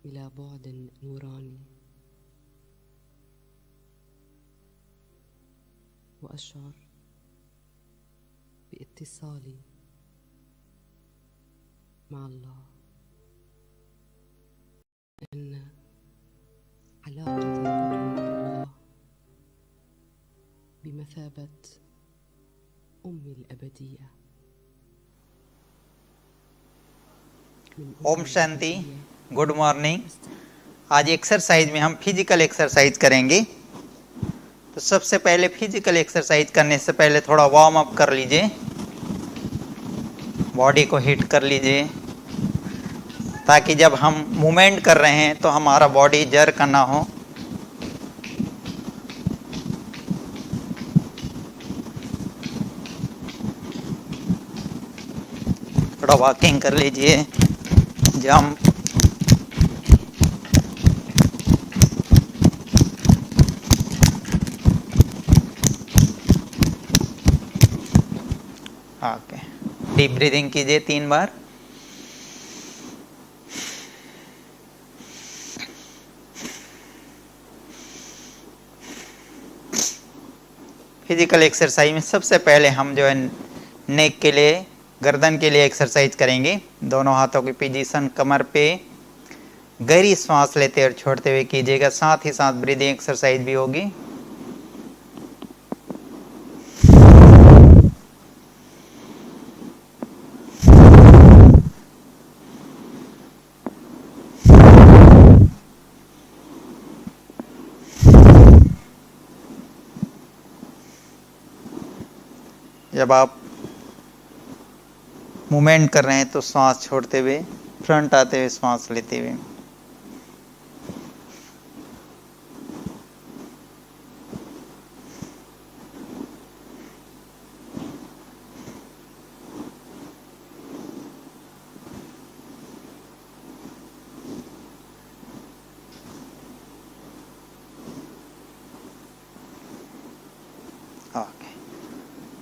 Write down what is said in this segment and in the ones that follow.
إلى بعد نوراني، وأشعر باتصالي مع الله، أن علاقة البطن بالله بمثابة أمي الأبدية. Om Shanti, good morning. आज exercise में हम फिजिकल एक्सरसाइज करेंगे। तो सबसे पहले फिजिकल एक्सरसाइज करने से पहले थोड़ा वार्म अप कर लीजिए, बॉडी को हिट कर लीजिए, ताकि जब हम मूवमेंट कर रहे हैं तो हमारा बॉडी जर्क ना हो। थोड़ा वॉकिंग कर लीजिए, जंप, ओके। डीप ब्रीदिंग कीजिए 3 बार। फिजिकल एक्सरसाइज में सबसे पहले हम जो है नेक के लिए, गर्दन के लिए एक्सरसाइज करेंगे। दोनों हाथों की पोजीशन कमर पे, गहरी सांस लेते और छोड़ते हुए कीजिएगा। साथ ही साथ ब्रीदिंग एक्सरसाइज भी होगी। जब आप मूवमेंट कर रहे हैं तो सांस छोड़ते हुए, फ्रंट आते हुए सांस लेते हुए। ओके,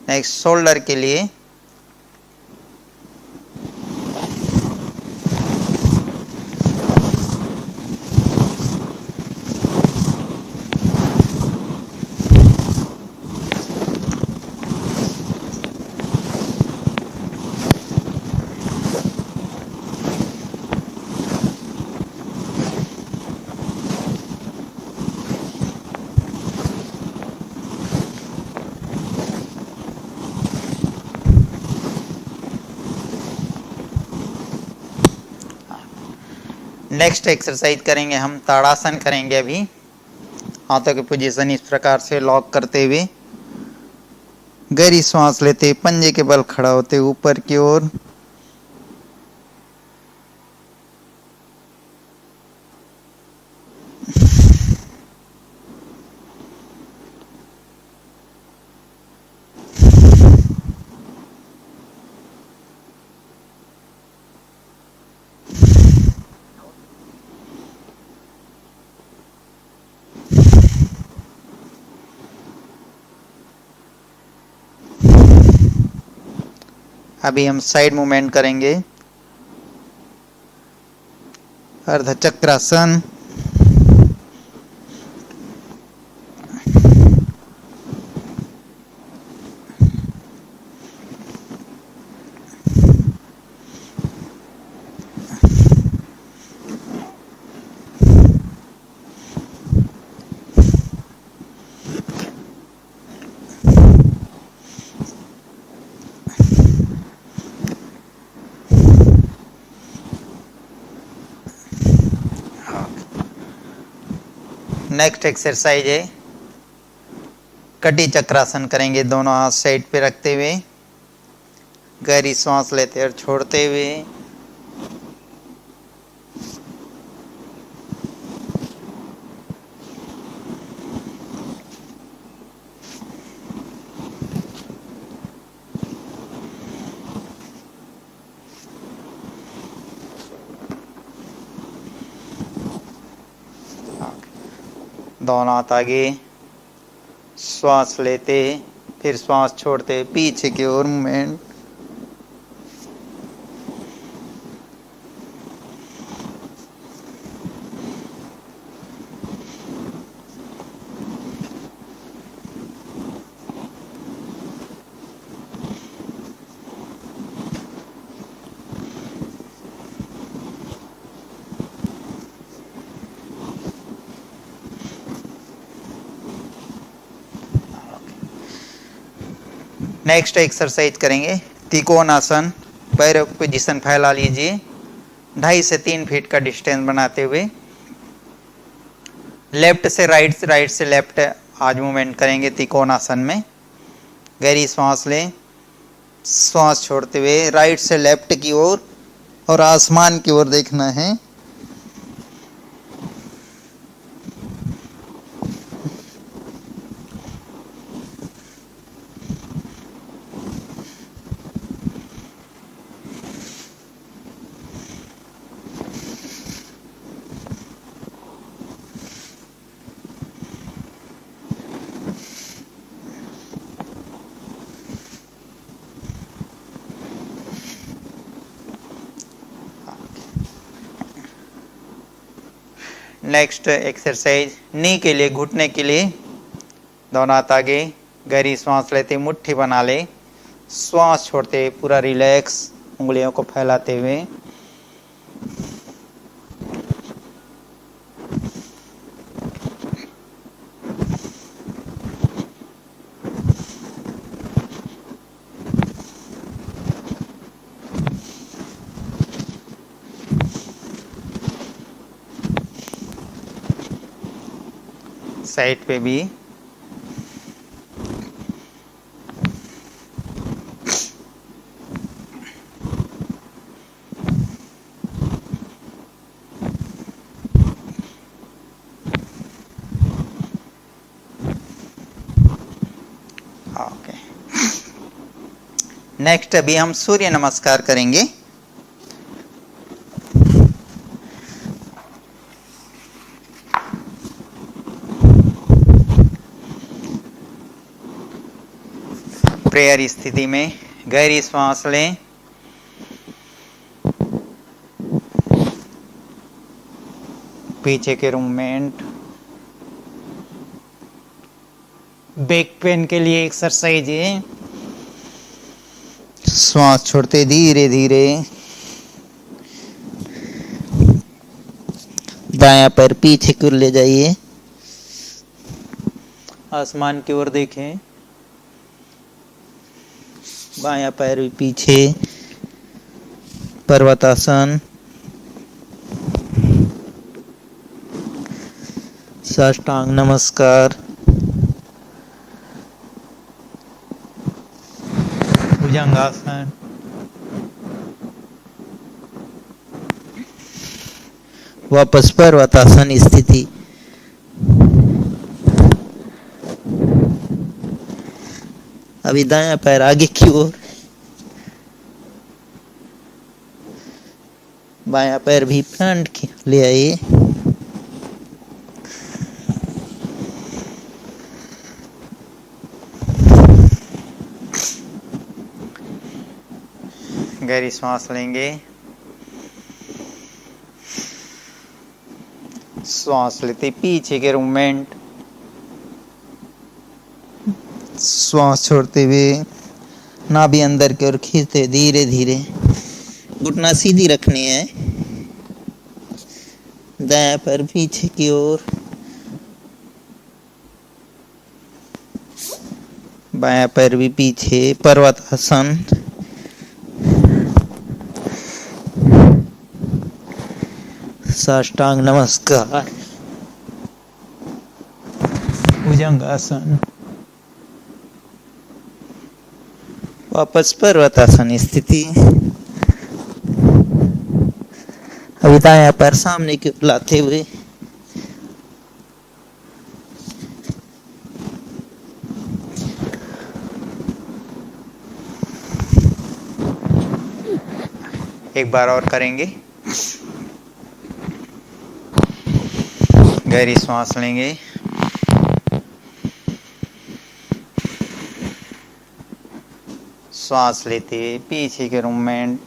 नेक्स्ट शोल्डर के लिए नेक्स्ट एक्सरसाइज करेंगे हम ताड़ासन करेंगे। अभी हाथों की पोजीशन इस प्रकार से लॉक करते हुए, गहरी सांस लेते, पंजे के बल खड़ा होते ऊपर की ओर। अभी हम साइड मूवमेंट करेंगे, अर्धचक्रासन। नेक्स्ट एक्सरसाइज है कटी चक्रासन करेंगे। दोनों हाथ साइड पे रखते हुए, गहरी सांस लेते और छोड़ते हुए। दोनों हाथ आगे, श्वास लेते फिर श्वास छोड़ते, पीछे की ओर मूवमेंट। नेक्स्ट एक्सरसाइज करेंगे त्रिकोणासन। पैरों की पोजीशन फैला लीजिए, 2.5 से 3 फीट का डिस्टेंस बनाते हुए लेफ्ट से राइट, राइट से लेफ्ट आज मूवमेंट करेंगे त्रिकोणासन में। गहरी सांस लें, सांस छोड़ते हुए राइट से लेफ्ट की ओर और आसमान की ओर देखना है। नेक्स्ट एक्सरसाइज नी के लिए, घुटने के लिए दोनों हाथ आगे, गहरी सांस लेते मुट्ठी बना ले, श्वास छोड़ते पूरा रिलैक्स, उंगलियों को फैलाते हुए। साइड पे भी ओके। नेक्स्ट अभी हम सूर्य नमस्कार करेंगे। प्रेयर स्थिति में गहरी सांस लें, पीछे के मूवमेंट। बैक पेन के लिए एक्सरसाइज है, श्वास छोड़ते धीरे धीरे दायां पैर पीछे की ओर ले जाइए, आसमान की ओर देखें, बायां पैर भी पीछे, पर्वतासन। साष्टांग नमस्कार, भुजंगासन। वापस पर्वतासन स्थिति। अभी दायां पैर आगे की ओर, बायां पैर भी फ्रंट की ले आइए। गहरी सांस लेंगे, श्वास लेते पीछे के मूवमेंट, श्वास छोड़ते हुए नाभि अंदर की ओर खींचते धीरे धीरे। घुटना सीधी रखनी है, दायां पैर पीछे की ओर, बायां पैर भी पीछे, पर्वतासन। साष्टांग नमस्कार, भुजंगासन। वापस पर्वतासन स्थिति। अभी दायां पैर सामने की ओर लाते हुए एक बार और करेंगे। गहरी सांस लेंगे, श्वास लेते पीछे के मूवमेंट,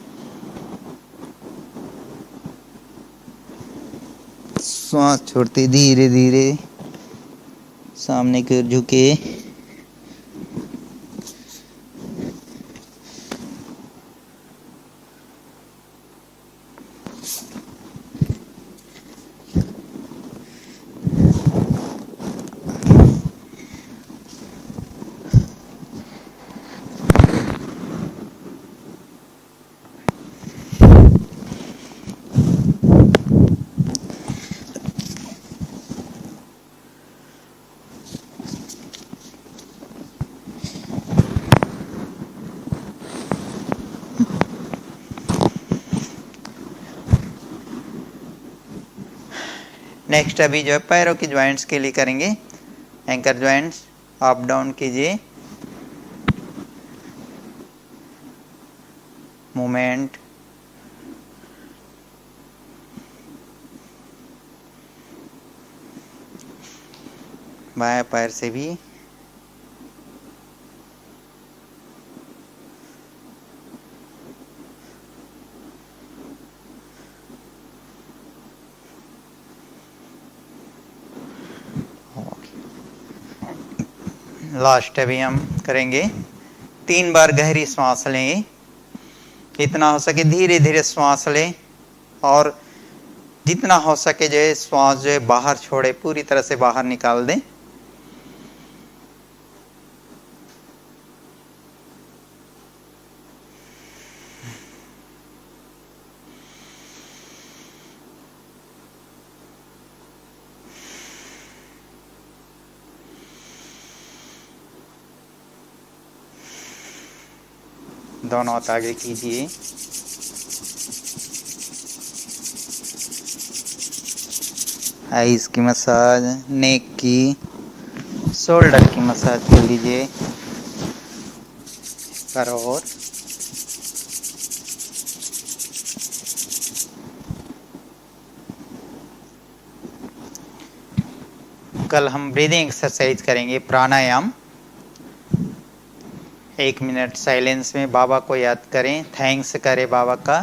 श्वास छोड़ते धीरे धीरे सामने की ओर झुके। नेक्स्ट अभी जो है पैरों की ज्वाइंट्स के लिए करेंगे। एंकर ज्वाइंट्स अप डाउन कीजिए, मूवमेंट, बाएं पैर से भी लास्ट अभी हम करेंगे 3 बार गहरी सांस लेंगे, जितना हो सके धीरे धीरे श्वास लें और जितना हो सके जो है श्वास जो है बाहर छोड़े, पूरी तरह से बाहर निकाल दें। दोनों हाथ आगे कीजिए, आईज की मसाज, नेक की, शोल्डर की मसाज कर लीजिए पर। और कल हम ब्रीदिंग एक्सरसाइज करेंगे, प्राणायाम। 1 मिनट साइलेंस में बाबा को याद करें, थैंक्स करें बाबा का।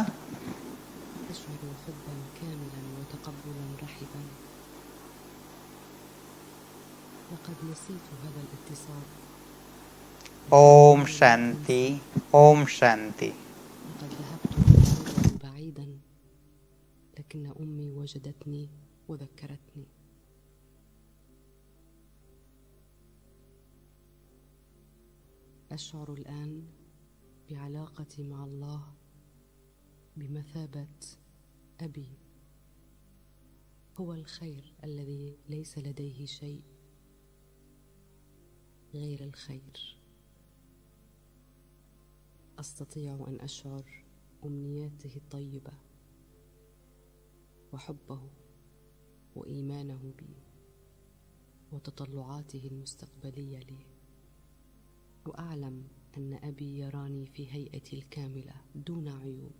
أشعر حبا كاملا وتقبلا رحبا. لقد نسيت هذا الاتصال. ओम शांति, ओम शांति। لقد ذهبت لموضع بعيدا، لكن أمي وجدتني وذكرتني. أشعر الآن بعلاقتي مع الله بمثابة أبي. هو الخير الذي ليس لديه شيء غير الخير. أستطيع أن أشعر أمنياته الطيبة وحبه وإيمانه بي وتطلعاته المستقبلية لي، وأعلم أن أبي يراني في هيئتي الكاملة دون عيوب.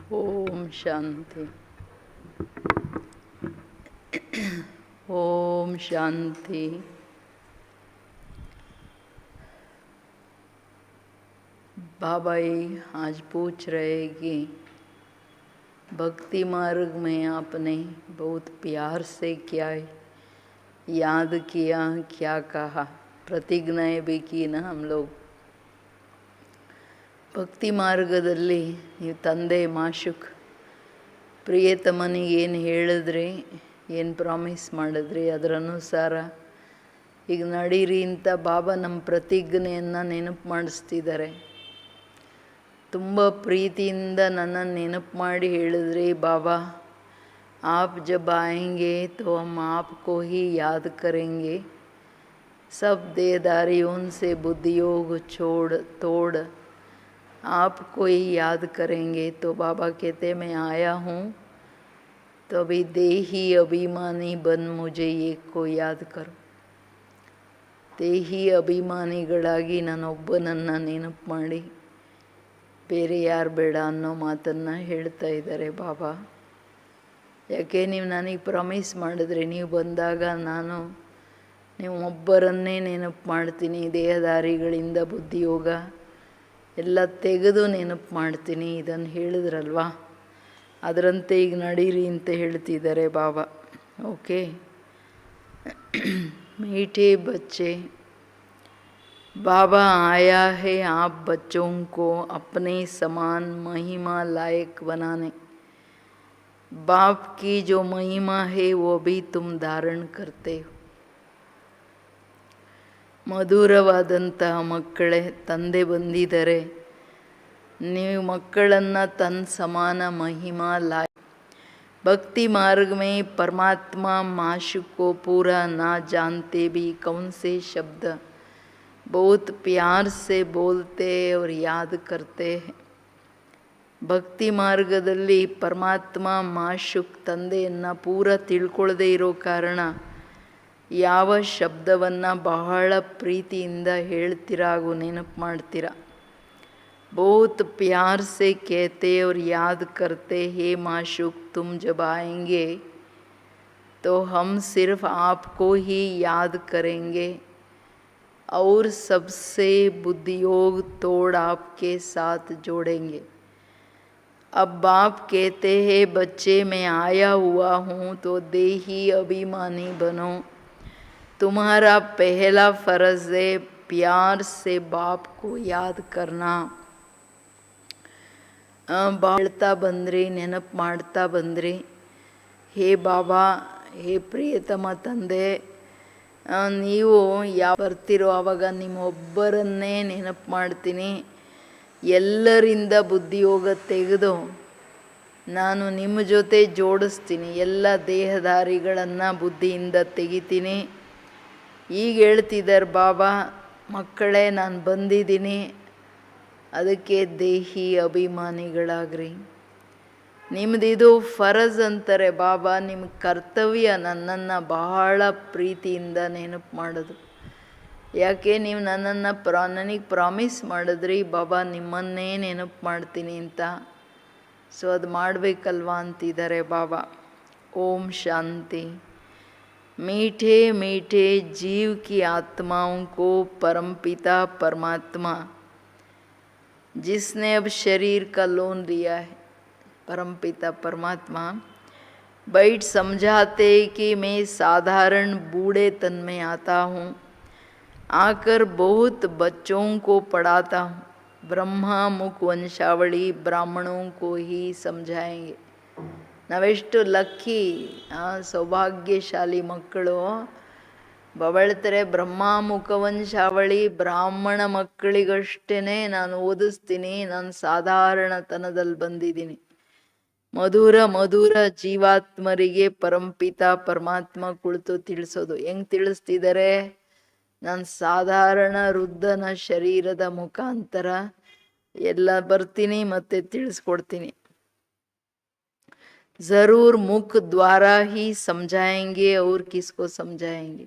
ओम शांति। ओम शांति। बाबा जी आज पूछ रहे कि भक्ति मार्ग में आपने बहुत प्यार से क्या याद किया, क्या कहा, प्रतिज्ञाएं भी की ना हम लोग। ಭಕ್ತಿ ಮಾರ್ಗದಲ್ಲಿ ನೀವು ತಂದೆ ಮಾಶುಕ್ ಪ್ರಿಯತಮನಿಗೆ ಏನು ಹೇಳಿದ್ರಿ, ಏನು ಪ್ರಾಮಿಸ್ ಮಾಡಿದ್ರಿ, ಅದರ ಅನುಸಾರ ಈಗ ನಡೀರಿ ಅಂತ ಬಾಬಾ ನಮ್ಮ ಪ್ರತಿಜ್ಞೆಯನ್ನು ನೆನಪು ಮಾಡಿಸ್ತಿದ್ದಾರೆ. ತುಂಬ ಪ್ರೀತಿಯಿಂದ ನನ್ನನ್ನು ನೆನಪು ಮಾಡಿ ಹೇಳಿದ್ರಿ, ಬಾಬಾ आप जब आएंगे तो हम आपको ही याद करेंगे, सब देहदारियों से बुद्धियोग छोड़ तोड़ आपको ही याद करेंगे. तो बाबा कहते मैं आया हूँ तो अभी देही अभिमानी बन मुझे एक को याद करो. ದೇಹಿ ಅಭಿಮಾನಿಗಳಾಗಿ ನಾನೊಬ್ಬನನ್ನು ನೆನಪು ಮಾಡಿ ಬೇರೆ ಯಾರು ಬೇಡ ಅನ್ನೋ ಮಾತನ್ನು ಹೇಳ್ತಾ ಇದ್ದಾರೆ ಬಾಬಾ. ಯಾಕೆ ನೀವು ನನಗೆ ಪ್ರಾಮಿಸ್ ಮಾಡಿದ್ರಿ, ನೀವು ಬಂದಾಗ ನಾನು ನೀವು ಒಬ್ಬರನ್ನೇ ನೆನಪು ಮಾಡ್ತೀನಿ, ದೇಹದಾರಿಗಳಿಂದ ಬುದ್ಧಿಯೋಗ ಎಲ್ಲ ತೆಗೆದು ನೆನಪು ಮಾಡ್ತೀನಿ, ಇದನ್ನು ಹೇಳಿದ್ರಲ್ವಾ, ಅದರಂತೆ ಈಗ ನಡೀರಿ ಅಂತ ಹೇಳ್ತಿದ್ದಾರೆ ಬಾಬಾ. ಓಕೆ. मीठे बच्चे, बाबा आया है आप बच्चों को अपने समान महिमा लायक बनाने. बाप की जो महिमा है वो भी तुम धारण करते हो. ಮಧುರವಾದಂತಹ ಮಕ್ಕಳೇ, ತಂದೆ ಬಂದಿದ್ದಾರೆ, ನೀವು ಮಕ್ಕಳನ್ನು ತನ್ನ ಸಮಾನ ಮಹಿಮಾ ಲಾಯ. भक्ति मार्ग में परमात्मा माशुक को पूरा ना जानते भी कौन से शब्द बहुत प्यार से बोलते और याद करते हैं. ಭಕ್ತಿ ಮಾರ್ಗದಲ್ಲಿ ಪರಮಾತ್ಮ ಮಾಶುಕ್ ತಂದೆಯನ್ನು ಪೂರ ತಿಳ್ಕೊಳ್ಳದೇ ಇರೋ ಕಾರಣ ಯಾವ ಶಬ್ದವನ್ನು ಬಹಳ ಪ್ರೀತಿಯಿಂದ ಹೇಳ್ತೀರಾ ಹಾಗೂ ನೆನಪು ಮಾಡ್ತೀರಾ. बहुत प्यार से कहते और याद करते हे माशुक, तुम जब आएंगे तो हम सिर्फ आपको ही याद करेंगे और सबसे बुद्धियोग तोड़ आपके साथ जोड़ेंगे. अब बाप कहते हैं बच्चे मैं आया हुआ हूँ तो देही अभिमानी बनो. तुम्हारा पहला फ़र्ज़ है प्यार से बाप को याद करना. ಬಾಳ್ತಾ ಬಂದ್ರಿ, ನೆನಪು ಮಾಡ್ತಾ ಬಂದ್ರಿ, ಹೇ ಬಾಬಾ, ಹೇ ಪ್ರಿಯತಮ ತಂದೆ, ನೀವು ಯಾವ ಬರ್ತಿರೋ ಆವಾಗ ನಿಮ್ಮೊಬ್ಬರನ್ನೇ ನೆನಪು ಮಾಡ್ತೀನಿ, ಎಲ್ಲರಿಂದ ಬುದ್ಧಿಯೋಗ ತೆಗೆದು ನಾನು ನಿಮ್ಮ ಜೊತೆ ಜೋಡಿಸ್ತೀನಿ, ಎಲ್ಲ ದೇಹದಾರಿಗಳನ್ನು ಬುದ್ಧಿಯಿಂದ ತೆಗಿತೀನಿ. ಈಗ ಹೇಳ್ತಿದ್ದಾರೆ ಬಾಬಾ, ಮಕ್ಕಳೇ ನಾನು ಬಂದಿದ್ದೀನಿ, ಅದಕ್ಕೆ ದೇಹಿ ಅಭಿಮಾನಿಗಳಾಗ್ರಿ. ನಿಮ್ಮದಿದು ಫರಜ್ ಅಂತಾರೆ ಬಾಬಾ, ನಿಮ್ಮ ಕರ್ತವ್ಯ ನನ್ನನ್ನು ಬಹಳ ಪ್ರೀತಿಯಿಂದ ನೆನಪು ಮಾಡೋದು. ಯಾಕೆ ನೀವು ನನ್ನನ್ನು ನನಗೆ ಪ್ರಾಮಿಸ್ ಮಾಡಿದ್ರಿ ಬಾಬಾ ನಿಮ್ಮನ್ನೇ ನೆನಪು ಮಾಡ್ತೀನಿ ಅಂತ, ಸೊ ಅದು ಮಾಡಬೇಕಲ್ವಾ ಅಂತಿದ್ದಾರೆ ಬಾಬಾ. ಓಂ ಶಾಂತಿ. मीठे मीठे जीव की आत्माओं को परमपिता परमात्मा जिसने अब शरीर का लोन लिया है, परमपिता परमात्मा बैठ समझाते कि मैं साधारण बूढ़े तन में आता हूँ, आकर बहुत बच्चों को पढ़ाता हूँ. ब्रह्मा मुख वंशावली ब्राह्मणों को ही समझाएंगे. ನಾವೆಷ್ಟು ಲಕ್ಕಿ, ಸೌಭಾಗ್ಯಶಾಲಿ ಮಕ್ಕಳು. ಬವಳ್ತಾರೆ ಬ್ರಹ್ಮಾಮುಖ ವಂಶಾವಳಿ ಬ್ರಾಹ್ಮಣ ಮಕ್ಕಳಿಗಷ್ಟೇ ನಾನು ಓದಿಸ್ತೀನಿ, ನಾನು ಸಾಧಾರಣತನದಲ್ಲಿ ಬಂದಿದ್ದೀನಿ. ಮಧುರ ಮಧುರ ಜೀವಾತ್ಮರಿಗೆ ಪರಂಪಿತ ಪರಮಾತ್ಮ ಕುಳಿತು ತಿಳಿಸೋದು. ಹೆಂಗೆ ತಿಳಿಸ್ತಿದ್ದಾರೆ? ನಾನು ಸಾಧಾರಣ ವೃದ್ಧನ ಶರೀರದ ಮುಖಾಂತರ ಎಲ್ಲ ಬರ್ತೀನಿ ಮತ್ತು ತಿಳಿಸ್ಕೊಡ್ತೀನಿ. जरूर मुख द्वारा ही समझाएंगे और किसको समझाएंगे.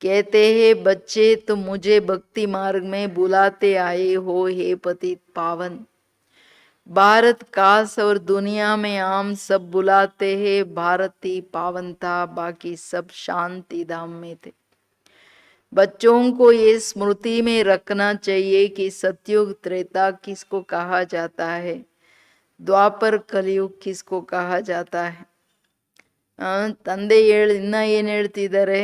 कहते हैं बच्चे तुम मुझे भक्ति मार्ग में बुलाते आए हो हे पतित पावन, भारत खास और दुनिया में आम सब बुलाते हैं भारती पावनता, बाकी सब शांति धाम में थे। बच्चों को ये स्मृति में रखना चाहिए कि सतयुग त्रेता किसको कहा जाता है, द्वापर कलयुग किसको कहा जाता है। ತಂದೆ ಇನ್ನ ಏನು ಹೇಳ್ತಿದ್ದಾರೆ,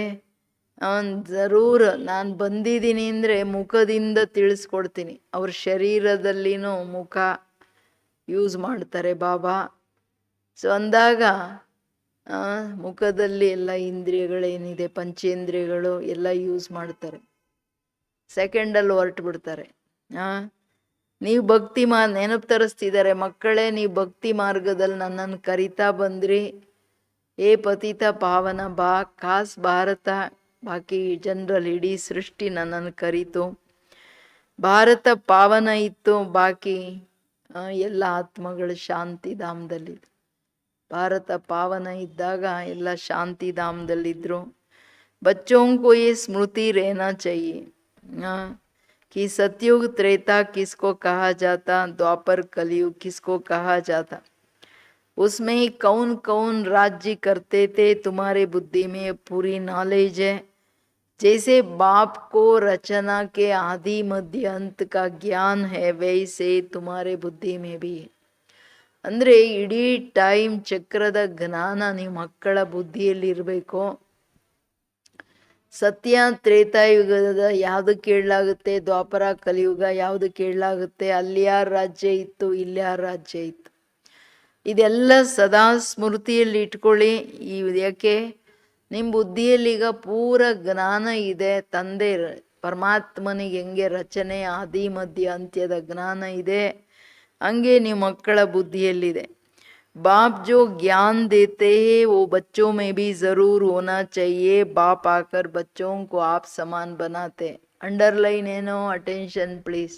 ಜರೂರ್ ನಾನು ಬಂದಿದ್ದೀನಿ ಅಂದರೆ ಮುಖದಿಂದ ತಿಳಿಸ್ಕೊಡ್ತೀನಿ. ಅವ್ರ ಶರೀರದಲ್ಲಿನೂ ಮುಖ ಯೂಸ್ ಮಾಡ್ತಾರೆ ಬಾಬಾ. ಸೊ ಅಂದಾಗ ಮುಖದಲ್ಲಿ ಎಲ್ಲ ಇಂದ್ರಿಯಗಳೇನಿದೆ, ಪಂಚೇಂದ್ರಿಯಗಳು ಎಲ್ಲ ಯೂಸ್ ಮಾಡ್ತಾರೆ, ಸೆಕೆಂಡಲ್ಲಿ ಹೊರಟು ಬಿಡ್ತಾರೆ. ನೀವು ಭಕ್ತಿ ನೆನಪು ತರಿಸ್ತಿದ್ದಾರೆ, ಮಕ್ಕಳೇ ನೀವು ಭಕ್ತಿ ಮಾರ್ಗದಲ್ಲಿ ನನ್ನನ್ನು ಕರಿತಾ ಬಂದ್ರಿ, ಏ ಪತಿತ ಪಾವನ ಬಾ, ಖಾಸ್ ಭಾರತ ಬಾಕಿ ಜನರಲ್ ಇಡೀ ಸೃಷ್ಟಿ ನನ್ನನ್ನು ಕರೀತು. ಭಾರತ ಪಾವನ ಇತ್ತು, ಬಾಕಿ ಎಲ್ಲ ಆತ್ಮಗಳು ಶಾಂತಿಧಾಮದಲ್ಲಿದ್ದು. ಭಾರತ ಪಾವನ ಇದ್ದಾಗ ಎಲ್ಲ ಶಾಂತಿಧಾಮದಲ್ಲಿದ್ದರು. बच्चों को ये स्मृति रहना चाहिए कि सतयुग त्रेता किसको कहा जाता, द्वापर कलयुग किसको कहा जाता, उसमें कौन कौन राज्य करते थे, तुम्हारे बुद्धि में पूरी नॉलेज है. जैसे बाप को रचना के आदि मध्य अंत का ज्ञान है, वैसे तुम्हारे बुद्धि में भी है. ಅಂದರೆ ಇಡೀ ಟೈಮ್ ಚಕ್ರದ ಜ್ಞಾನ ನಿಮ್ಮ ಮಕ್ಕಳ ಬುದ್ಧಿಯಲ್ಲಿ ಇರಬೇಕು. ಸತ್ಯ ತ್ರೇತಾಯುಗದ ಯಾವುದು ಕೇಳಲಾಗುತ್ತೆ, ದ್ವಾಪರ ಕಲಿಯುಗ ಯಾವುದು ಕೇಳಲಾಗುತ್ತೆ, ಅಲ್ಲಿ ಯಾರ ರಾಜ್ಯ ಇತ್ತು, ಇಲ್ಲಿ ಯಾರ ರಾಜ್ಯ ಇತ್ತು, ಇದೆಲ್ಲ ಸದಾ ಸ್ಮೃತಿಯಲ್ಲಿ ಇಟ್ಕೊಳ್ಳಿ. ಯಾಕೆ ನಿಮ್ಮ ಬುದ್ಧಿಯಲ್ಲಿ ಈಗ ಪೂರ ಜ್ಞಾನ ಇದೆ. ತಂದೆ ಪರಮಾತ್ಮನಿಗೆ ಹೆಂಗೆ ರಚನೆ ಆದಿ ಮಧ್ಯ ಅಂತ್ಯದ ಜ್ಞಾನ ಇದೆ, ಹಂಗೆ ನಿಮ್ಮ ಮಕ್ಕಳ ಬುದ್ಧಿಯಲ್ಲಿದೆ. बाप जो ज्ञान देते हैं वो बच्चों में भी जरूर होना चाहिए. बाप आकर बच्चों को आप समान बनाते. अंडरलाइन ಏನೋ, ಅಟೆನ್ಷನ್ ಪ್ಲೀಸ್.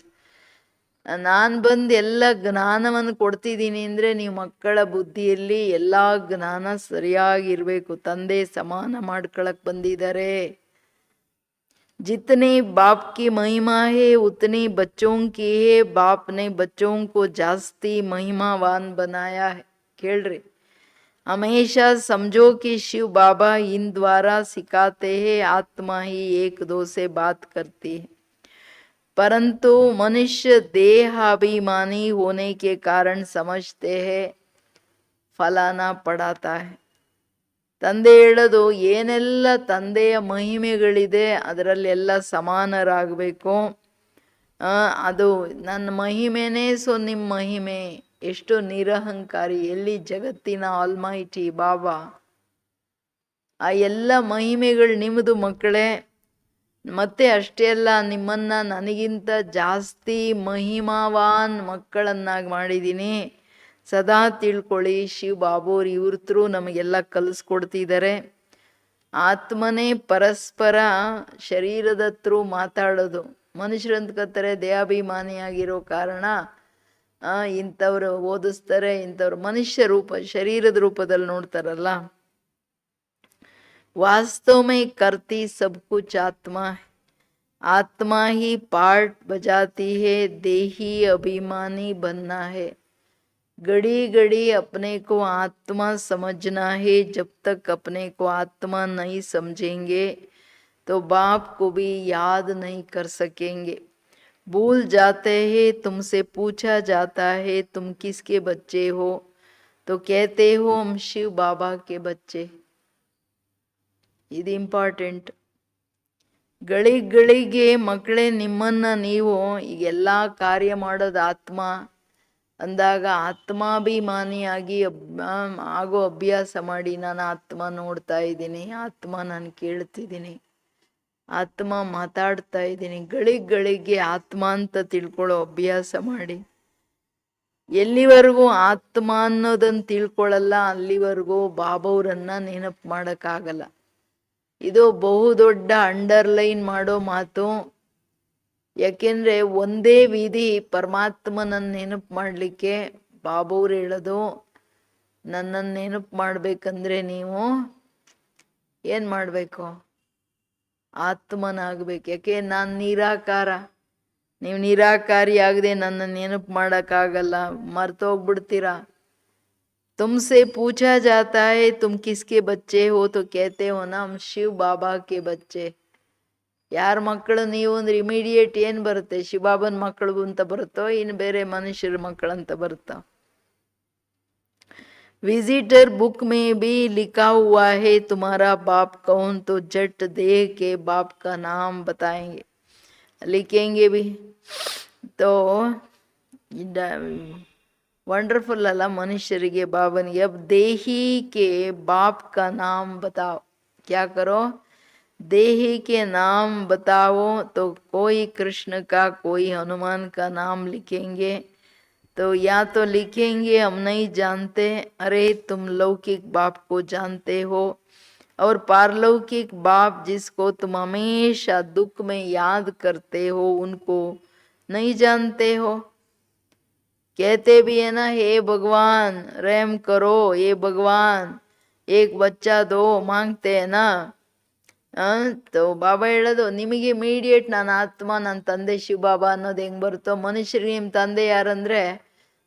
ನಾನು ಬಂದು ಎಲ್ಲ ಜ್ಞಾನವನ್ನು ಕೊಡ್ತಿದ್ದೀನಿ ಅಂದರೆ ನೀವು ಮಕ್ಕಳ ಬುದ್ಧಿಯಲ್ಲಿ ಎಲ್ಲ ಜ್ಞಾನ ಸರಿಯಾಗಿರಬೇಕು. ತಂದೆ ಸಮಾನ ಮಾಡ್ಕೊಳಕ್ಕೆ ಬಂದಿದ್ದಾರೆ. जितनी बाप की महिमा है उतनी बच्चों की है. बाप ने बच्चों को जास्ती महिमावान बनाया है. ಕೇಳ್ರಿ, हमेशा समझो कि शिव बाबा इन द्वारा सिखाते हैं. आत्मा ही एक दो से बात करती है, परंतु मनुष्य देहाभिमानी होने के कारण समझते हैं फलाना पढ़ाता है. ತಂದೆ ಹೇಳೋದು ಏನೆಲ್ಲ ತಂದೆಯ ಮಹಿಮೆಗಳಿದೆ ಅದರಲ್ಲೆಲ್ಲ ಸಮಾನರಾಗಬೇಕು. ಅದು ನನ್ನ ಮಹಿಮೆನೇ, ಸೊ ನಿಮ್ಮ ಮಹಿಮೆ. ಎಷ್ಟು ನಿರಹಂಕಾರಿ, ಎಲ್ಲಿ ಜಗತ್ತಿನ ಆಲ್ಮೈಟಿ ಬಾಬಾ. ಆ ಎಲ್ಲ ಮಹಿಮೆಗಳು ನಿಮ್ಮದು ಮಕ್ಕಳೇ. ಮತ್ತೆ ಅಷ್ಟೇ ಅಲ್ಲ, ನಿಮ್ಮನ್ನು ನನಗಿಂತ ಜಾಸ್ತಿ ಮಹಿಮಾವಾನ್ ಮಕ್ಕಳನ್ನಾಗಿ ಮಾಡಿದ್ದೀನಿ. ಸದಾ ತಿಳ್ಕೊಳ್ಳಿ, ಶಿವ ಬಾಬೋರ್ ಇವ್ರ ಥ್ರೂ ನಮಗೆಲ್ಲ ಕಲಿಸ್ಕೊಡ್ತಿದ್ದಾರೆ. ಆತ್ಮನೇ ಪರಸ್ಪರ ಶರೀರದ ಥ್ರೂ ಮಾತಾಡೋದು. ಮನುಷ್ಯರು ಅಂದ್ಕೋತಾರೆ ದೇಹಾಭಿಮಾನಿಯಾಗಿರೋ ಕಾರಣ ಇಂಥವ್ರು ಓದಿಸ್ತಾರೆ, ಇಂಥವ್ರು ಮನುಷ್ಯ ರೂಪ ಶರೀರದ ರೂಪದಲ್ಲಿ ನೋಡ್ತಾರಲ್ಲ. वास्तव में करती सब कुछ आत्मा है. आत्मा ही पार्ट बजाती है. देही अभिमानी बनना है. घड़ी घड़ी अपने को आत्मा समझना है. जब तक अपने को आत्मा नहीं समझेंगे तो बाप को भी याद नहीं कर सकेंगे. भूल जाते हैं. तुमसे पूछा जाता है तुम किसके बच्चे हो, तो कहते हो हम शिव बाबा के बच्चे. ಇದು ಇಂಪಾರ್ಟೆಂಟ್. ಗಳಿಗೆ ಮಕ್ಕಳೇ ನಿಮ್ಮನ್ನು ನೀವು ಈಗೆಲ್ಲ ಕಾರ್ಯ ಮಾಡೋದು ಆತ್ಮ ಅಂದಾಗ ಆತ್ಮಾಭಿಮಾನಿಯಾಗಿ ಆಗೋ ಅಭ್ಯಾಸ ಮಾಡಿ. ನಾನು ಆತ್ಮ ನೋಡ್ತಾ ಇದ್ದೀನಿ, ಆತ್ಮ ನಾನು ಕೇಳ್ತಿದ್ದೀನಿ, ಆತ್ಮ ಮಾತಾಡ್ತಾ ಇದ್ದೀನಿ. ಗಳಿಗೆ ಆತ್ಮ ಅಂತ ತಿಳ್ಕೊಳ್ಳೋ ಅಭ್ಯಾಸ ಮಾಡಿ. ಎಲ್ಲಿವರೆಗೂ ಆತ್ಮ ಅನ್ನೋದನ್ನು ತಿಳ್ಕೊಳ್ಳಲ್ಲ ಅಲ್ಲಿವರೆಗೂ ಬಾಬವ್ರನ್ನ ನೆನಪು ಮಾಡೋಕ್ಕಾಗಲ್ಲ. ಇದು ಬಹುದೊಡ್ಡ ಅಂಡರ್ಲೈನ್ ಮಾಡೋ ಮಾತು. ಯಾಕೆಂದರೆ ಒಂದೇ ವಿಧಿ ಪರಮಾತ್ಮನನ್ನು ನೆನಪು ಮಾಡಲಿಕ್ಕೆ. ಬಾಬವ್ರು ಹೇಳೋದು, ನನ್ನನ್ನು ನೆನಪು ಮಾಡಬೇಕಂದ್ರೆ ನೀವು ಏನು ಮಾಡಬೇಕು, ಆತ್ಮನಾಗಬೇಕು. ಯಾಕೆ ನಾನು ನಿರಾಕಾರ, ನೀವು ನಿರಾಕಾರಿಯಾಗದೆ ನನ್ನ ನೆನಪು ಮಾಡೋಕ್ಕಾಗಲ್ಲ, ಮರ್ತೋಗ್ಬಿಡ್ತೀರಾ. तुमसे पूछा जाता है तुम किसके बच्चे हो तो कहते हो ना हम शिव बाबा के बच्चे. ಯಾರ ಮಕ್ಕಳು ನೀವು ಅಂದ್ರೆ ಇಮಿಡಿಯೇಟ್ ಏನು ಬರುತ್ತೆ? ಶಿವಬಾಬನ ಮಕ್ಕಳು ಅಂತ ಬರುತ್ತೋ ಇನ್ನು ಬೇರೆ ಮನುಷ್ಯರ ಮಕ್ಕಳಂತ ಬರುತ್ತೋ? विजिटर बुक में भी लिखा हुआ है तुम्हारा बाप कौन, तो जट देह के बाप का नाम बताएंगे, लिखेंगे भी. तो ವಂಡರ್ಫುಲ್ ಅಲ್ಲ ಮನುಷ್ಯರಿಗೆ ಬಾಬನಿಗೆ. अब देही के बाप का नाम बताओ, क्या करो? देही के नाम बताओ. तो कोई कृष्ण का कोई हनुमान का नाम लिखेंगे. तो या तो लिखेंगे हम नहीं जानते, अरे तुम लौकिक बाप को जानते हो, और पारलौकिक बाप जिसको तुम हमेशा दुख में याद करते हो उनको नहीं जानते हो. कहते भी है ना, हे भगवान रहम करो, हे भगवान एक बच्चा दो, मांगते हैं ना. तो ಬಾಬಾ ಹೇಳೋದು ನಿಮಗೆ ಇಮಿಡಿಯೇಟ್ ನಾನು ಆತ್ಮ, ನನ್ನ ತಂದೆ ಶಿವ ಬಾಬಾ ಅನ್ನೋದು ಹೆಂಗೆ ಬರುತ್ತೋ, ಮನುಷ್ಯರಿಗೆ ನಿಮ್ಮ ತಂದೆ ಯಾರಂದರೆ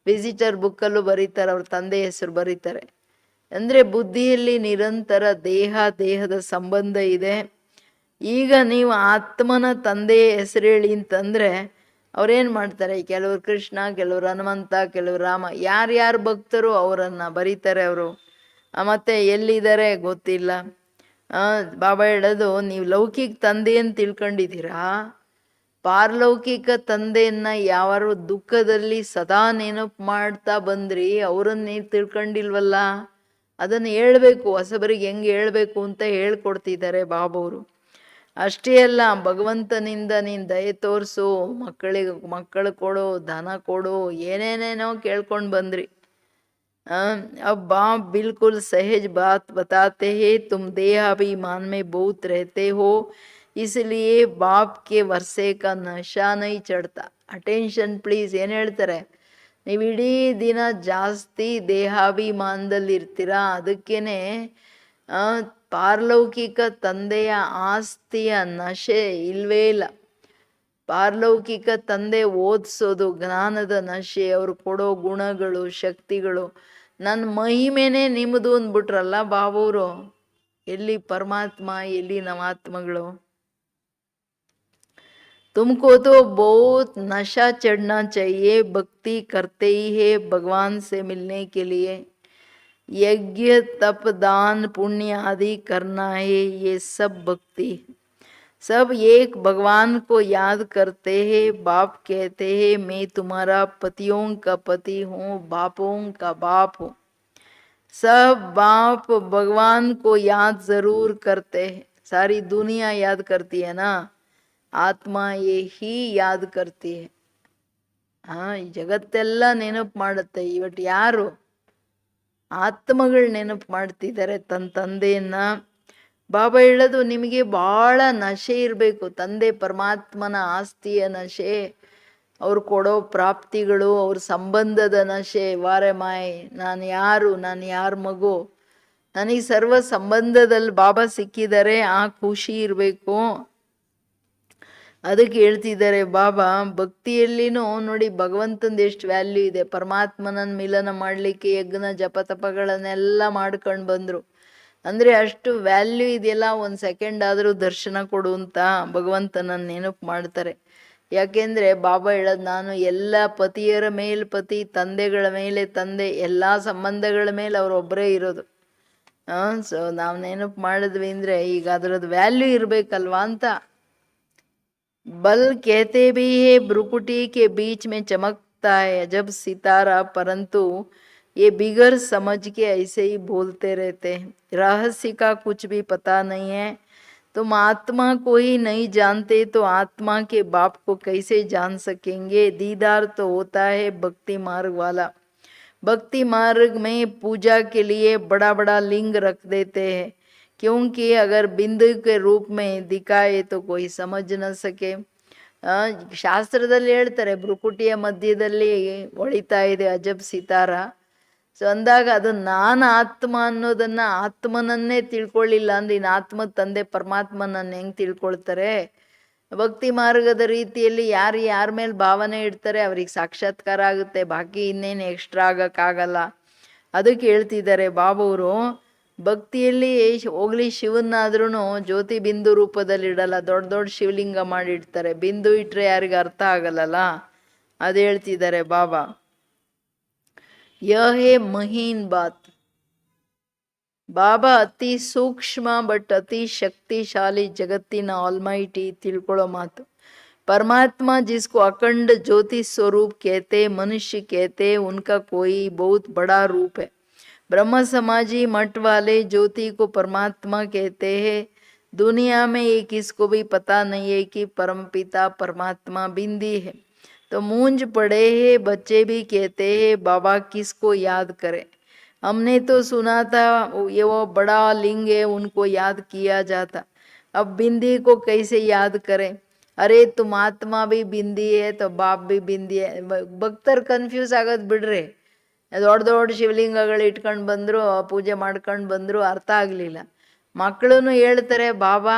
ವಿಸಿಟರ್ ಬುಕ್ಕಲ್ಲೂ ಬರೀತಾರೆ, ಅವ್ರ ತಂದೆ ಹೆಸರು ಬರೀತಾರೆ. ಅಂದರೆ ಬುದ್ಧಿಯಲ್ಲಿ ನಿರಂತರ ದೇಹದ ಸಂಬಂಧ ಇದೆ. ಈಗ ನೀವು ಆತ್ಮನ ತಂದೆಯ ಹೆಸರು ಹೇಳಿ ಅಂತಂದರೆ ಅವ್ರೇನು ಮಾಡ್ತಾರೆ? ಕೆಲವರು ಕೃಷ್ಣ, ಕೆಲವರು ಹನುಮಂತ, ಕೆಲವರು ರಾಮ, ಯಾರ್ಯಾರು ಭಕ್ತರು ಅವರನ್ನು ಬರೀತಾರೆ ಅವರು. ಮತ್ತು ಎಲ್ಲಿದ್ದಾರೆ ಗೊತ್ತಿಲ್ಲ. ಬಾಬಾ ಹೇಳೋದು ನೀವು ಲೌಕಿಕ ತಂದೆಯನ್ನು ತಿಳ್ಕೊಂಡಿದ್ದೀರಾ, ಪಾರಲೌಕಿಕ ತಂದೆಯನ್ನು ಯಾರು ದುಃಖದಲ್ಲಿ ಸದಾ ನೆನಪು ಮಾಡ್ತಾ ಬಂದ್ರಿ ಅವರನ್ನು ನೀವು ತಿಳ್ಕೊಂಡಿಲ್ವಲ್ಲ. ಅದನ್ನು ಹೇಳ್ಬೇಕು, ಹೊಸಬರಿಗೆ ಹೆಂಗೆ ಹೇಳ್ಬೇಕು ಅಂತ ಹೇಳ್ಕೊಡ್ತಿದ್ದಾರೆ ಬಾಬವರು. ಅಷ್ಟೇ ಅಲ್ಲ, ಭಗವಂತನಿಂದ ನೀನು ದಯೆ ತೋರಿಸು, ಮಕ್ಕಳು ಕೊಡು, ಧನ ಕೊಡು, ಏನೇನೇನೋ ಕೇಳ್ಕೊಂಡು ಬಂದ್ರಿ. अब बाप बिल्कुल सहज बात बताते हैं, तुम देहाभिमान में बहुत रहते हो, इसलिए बाप के वर्षे का नशा नहीं चढ़ता. Attention please. ಏನು ಹೇಳ್ತಾರೆ? ನೀವು ಇಡೀ ದಿನ ಜಾಸ್ತಿ ದೇಹಾಭಿಮಾನದಲ್ಲಿ ಇರ್ತೀರಾ, ಅದಕ್ಕೇನೆ ಪಾರಲೌಕಿಕ ತಂದೆಯ ಆಸ್ತಿಯ ನಶೆ ಇಲ್ವೇ ಇಲ್ಲ. ಪಾರಲೌಕಿಕ ತಂದೆ ಓದಿಸೋದು ಜ್ಞಾನದ ನಶೆ, ಅವರು ಕೊಡೋ ಗುಣಗಳು, ಶಕ್ತಿಗಳು, ನನ್ನ ಮಹಿಮೆನೇ ನಿಮ್ಮದು ಅಂದ್ಬಿಟ್ರಲ್ಲ ಬಾಬವರು. ಎಲ್ಲಿ ಪರಮಾತ್ಮ, ಎಲ್ಲಿ ನಮ್ಮ ಆತ್ಮಗಳು? तुमको तो बहुत नशा चढ़ना चाहिए, भक्ति करते ही है भगवान से मिलने के लिए. यज्ञ तप दान पुण्य आदि करना है, ये सब भक्ति. सब एक भगवान को याद करते हैं. बाप कहते हैं मैं तुम्हारा पतियों का पति हूँ, बापों का बाप हूँ. सब बाप भगवान को याद जरूर करते हैं. सारी दुनिया याद करती है ना, आत्मा ये ही याद करती है. ಈ ಜಗತ್ತೆಲ್ಲ ನೆನಪು ಮಾಡುತ್ತೆ. ಇವತ್ತು ಯಾರು ಆತ್ಮಗಳು ನೆನಪು ಮಾಡ್ತಿದ್ದಾರೆ ತನ್ನ ತಂದೆಯನ್ನ. ಬಾಬಾ ಹೇಳೋದು ನಿಮಗೆ ಭಾಳ ನಶೆ ಇರಬೇಕು, ತಂದೆ ಪರಮಾತ್ಮನ ಆಸ್ತಿಯ ನಶೆ, ಅವ್ರು ಕೊಡೋ ಪ್ರಾಪ್ತಿಗಳು, ಅವ್ರ ಸಂಬಂಧದ ನಶೆ. ವಾರೆ ಮಾಯ್, ನಾನು ಯಾರು, ನಾನು ಯಾರ ಮಗು, ನನಗೆ ಸರ್ವ ಸಂಬಂಧದಲ್ಲಿ ಬಾಬಾ ಸಿಕ್ಕಿದ್ದಾರೆ, ಆ ಖುಷಿ ಇರಬೇಕು. ಅದಕ್ಕೆ ಹೇಳ್ತಿದ್ದಾರೆ ಬಾಬಾ, ಭಕ್ತಿಯಲ್ಲಿನೂ ನೋಡಿ ಭಗವಂತಂದು ಎಷ್ಟು ವ್ಯಾಲ್ಯೂ ಇದೆ. ಪರಮಾತ್ಮನನ್ನು ಮಿಲನ ಮಾಡಲಿಕ್ಕೆ ಯಜ್ಞ ಜಪತಪಗಳನ್ನೆಲ್ಲ ಮಾಡ್ಕೊಂಡು ಬಂದರು. ಅಂದರೆ ಅಷ್ಟು ವ್ಯಾಲ್ಯೂ ಇದೆಯಲ್ಲ. ಒಂದು ಸೆಕೆಂಡ್ ಆದರೂ ದರ್ಶನ ಕೊಡು ಅಂತ ಭಗವಂತನನ್ನು ನೆನಪು ಮಾಡ್ತಾರೆ. ಯಾಕೆಂದರೆ ಬಾಬಾ ಹೇಳೋದು, ನಾನು ಎಲ್ಲ ಪತಿಯರ ಮೇಲೆ ಪತಿ, ತಂದೆಗಳ ಮೇಲೆ ತಂದೆ, ಎಲ್ಲ ಸಂಬಂಧಗಳ ಮೇಲೆ ಅವರೊಬ್ಬರೇ ಇರೋದು. ಸೊ ನಾವು ನೆನಪು ಮಾಡಿದ್ವಿ ಅಂದರೆ ಈಗ ಅದರದ್ದು ವ್ಯಾಲ್ಯೂ ಇರಬೇಕಲ್ವಾ ಅಂತ. बल कहते भी है भ्रुकुटी के बीच में चमकता है जब सितारा, परंतु ये बिगर समझ के ऐसे ही बोलते रहते हैं. रहस्य का कुछ भी पता नहीं है. तुम आत्मा को ही नहीं जानते तो आत्मा के बाप को कैसे जान सकेंगे? दीदार तो होता है भक्ति मार्ग वाला. भक्ति मार्ग में पूजा के लिए बड़ा बड़ा लिंग रख देते हैं, क्योंकि अगर बिंदु के रूप में दिखाए तो कोई समझ न सके. ಶಾಸ್ತ್ರದಲ್ಲಿ ಹೇಳ್ತಾರೆ ಭ್ರುಕುಟಿಯ ಮಧ್ಯದಲ್ಲಿ ಹೊಳಿತಾ ಇದೆ ಅಜಬ್ ಸಿತಾರ. ಸೊ ಅಂದಾಗ ಅದು ನಾನು ಆತ್ಮ ಅನ್ನೋದನ್ನು, ಆತ್ಮನನ್ನೇ ತಿಳ್ಕೊಳ್ಳಿಲ್ಲ ಅಂದ್ರೆ ಇನ್ನು ಆತ್ಮದ ತಂದೆ ಪರಮಾತ್ಮನನ್ನು ಹೆಂಗೆ ತಿಳ್ಕೊಳ್ತಾರೆ? ಭಕ್ತಿ ಮಾರ್ಗದ ರೀತಿಯಲ್ಲಿ ಯಾರು ಯಾರ ಮೇಲೆ ಭಾವನೆ ಇಡ್ತಾರೆ ಅವ್ರಿಗೆ ಸಾಕ್ಷಾತ್ಕಾರ ಆಗುತ್ತೆ, ಬಾಕಿ ಇನ್ನೇನು ಎಕ್ಸ್ಟ್ರಾ ಆಗೋಕ್ಕಾಗಲ್ಲ. ಅದಕ್ಕೆ ಹೇಳ್ತಿದ್ದಾರೆ ಬಾಬವರು, ಭಕ್ತಿಯಲ್ಲಿ ಹೋಗ್ಲಿ ಶಿವನಾದ್ರೂ ಜ್ಯೋತಿ ಬಿಂದು ರೂಪದಲ್ಲಿ ಇಡಲ್ಲ, ದೊಡ್ಡ ದೊಡ್ಡ ಶಿವಲಿಂಗ ಮಾಡಿಡ್ತಾರೆ. ಬಿಂದು ಇಟ್ಟರೆ ಯಾರಿಗೆ ಅರ್ಥ ಆಗಲ್ಲಲ್ಲ, ಅದು ಹೇಳ್ತಿದ್ದಾರೆ ಬಾಬಾ. ಯಹೇ ಮಹೀನ್ ಬಾತ್. ಬಾಬಾ ಅತಿ ಸೂಕ್ಷ್ಮ ಬಟ್ ಅತಿ ಶಕ್ತಿಶಾಲಿ ಜಗತ್ತಿನ ಆಲ್ಮೈಟಿ ತಿಳ್ಕೊಳ್ಳೋ ಮಾತು. परमात्मा जिसको अखंड ज्योति स्वरूप कहते, मनुष्य कहते, उनका कोई बहुत बड़ा रूप है. ब्रह्म समाजी मठ वाले ज्योति को परमात्मा कहते हैं. दुनिया में ये किसको भी पता नहीं है कि परमपिता परमात्मा बिंदी है. तो मूंज पड़े हैं बच्चे भी कहते हैं बाबा किसको याद करें. हमने तो सुना था ये वो बड़ा लिंग है, उनको याद किया जाता. अब बिंदी को कैसे याद करें. अरे तुम आत्मा भी बिंदी है तो बाप भी बिंदी है. ಭಕ್ತರು ಕನ್ಫ್ಯೂಸ್ ಆಗೋದು ಬಿಡ್ರಿ. ದೊಡ್ಡ ದೊಡ್ಡ ಶಿವಲಿಂಗಗಳು ಇಟ್ಕೊಂಡು ಬಂದರು, ಪೂಜೆ ಮಾಡ್ಕೊಂಡು ಬಂದರು, ಅರ್ಥ ಆಗಲಿಲ್ಲ. ಮಕ್ಕಳು ಹೇಳ್ತಾರೆ ಬಾಬಾ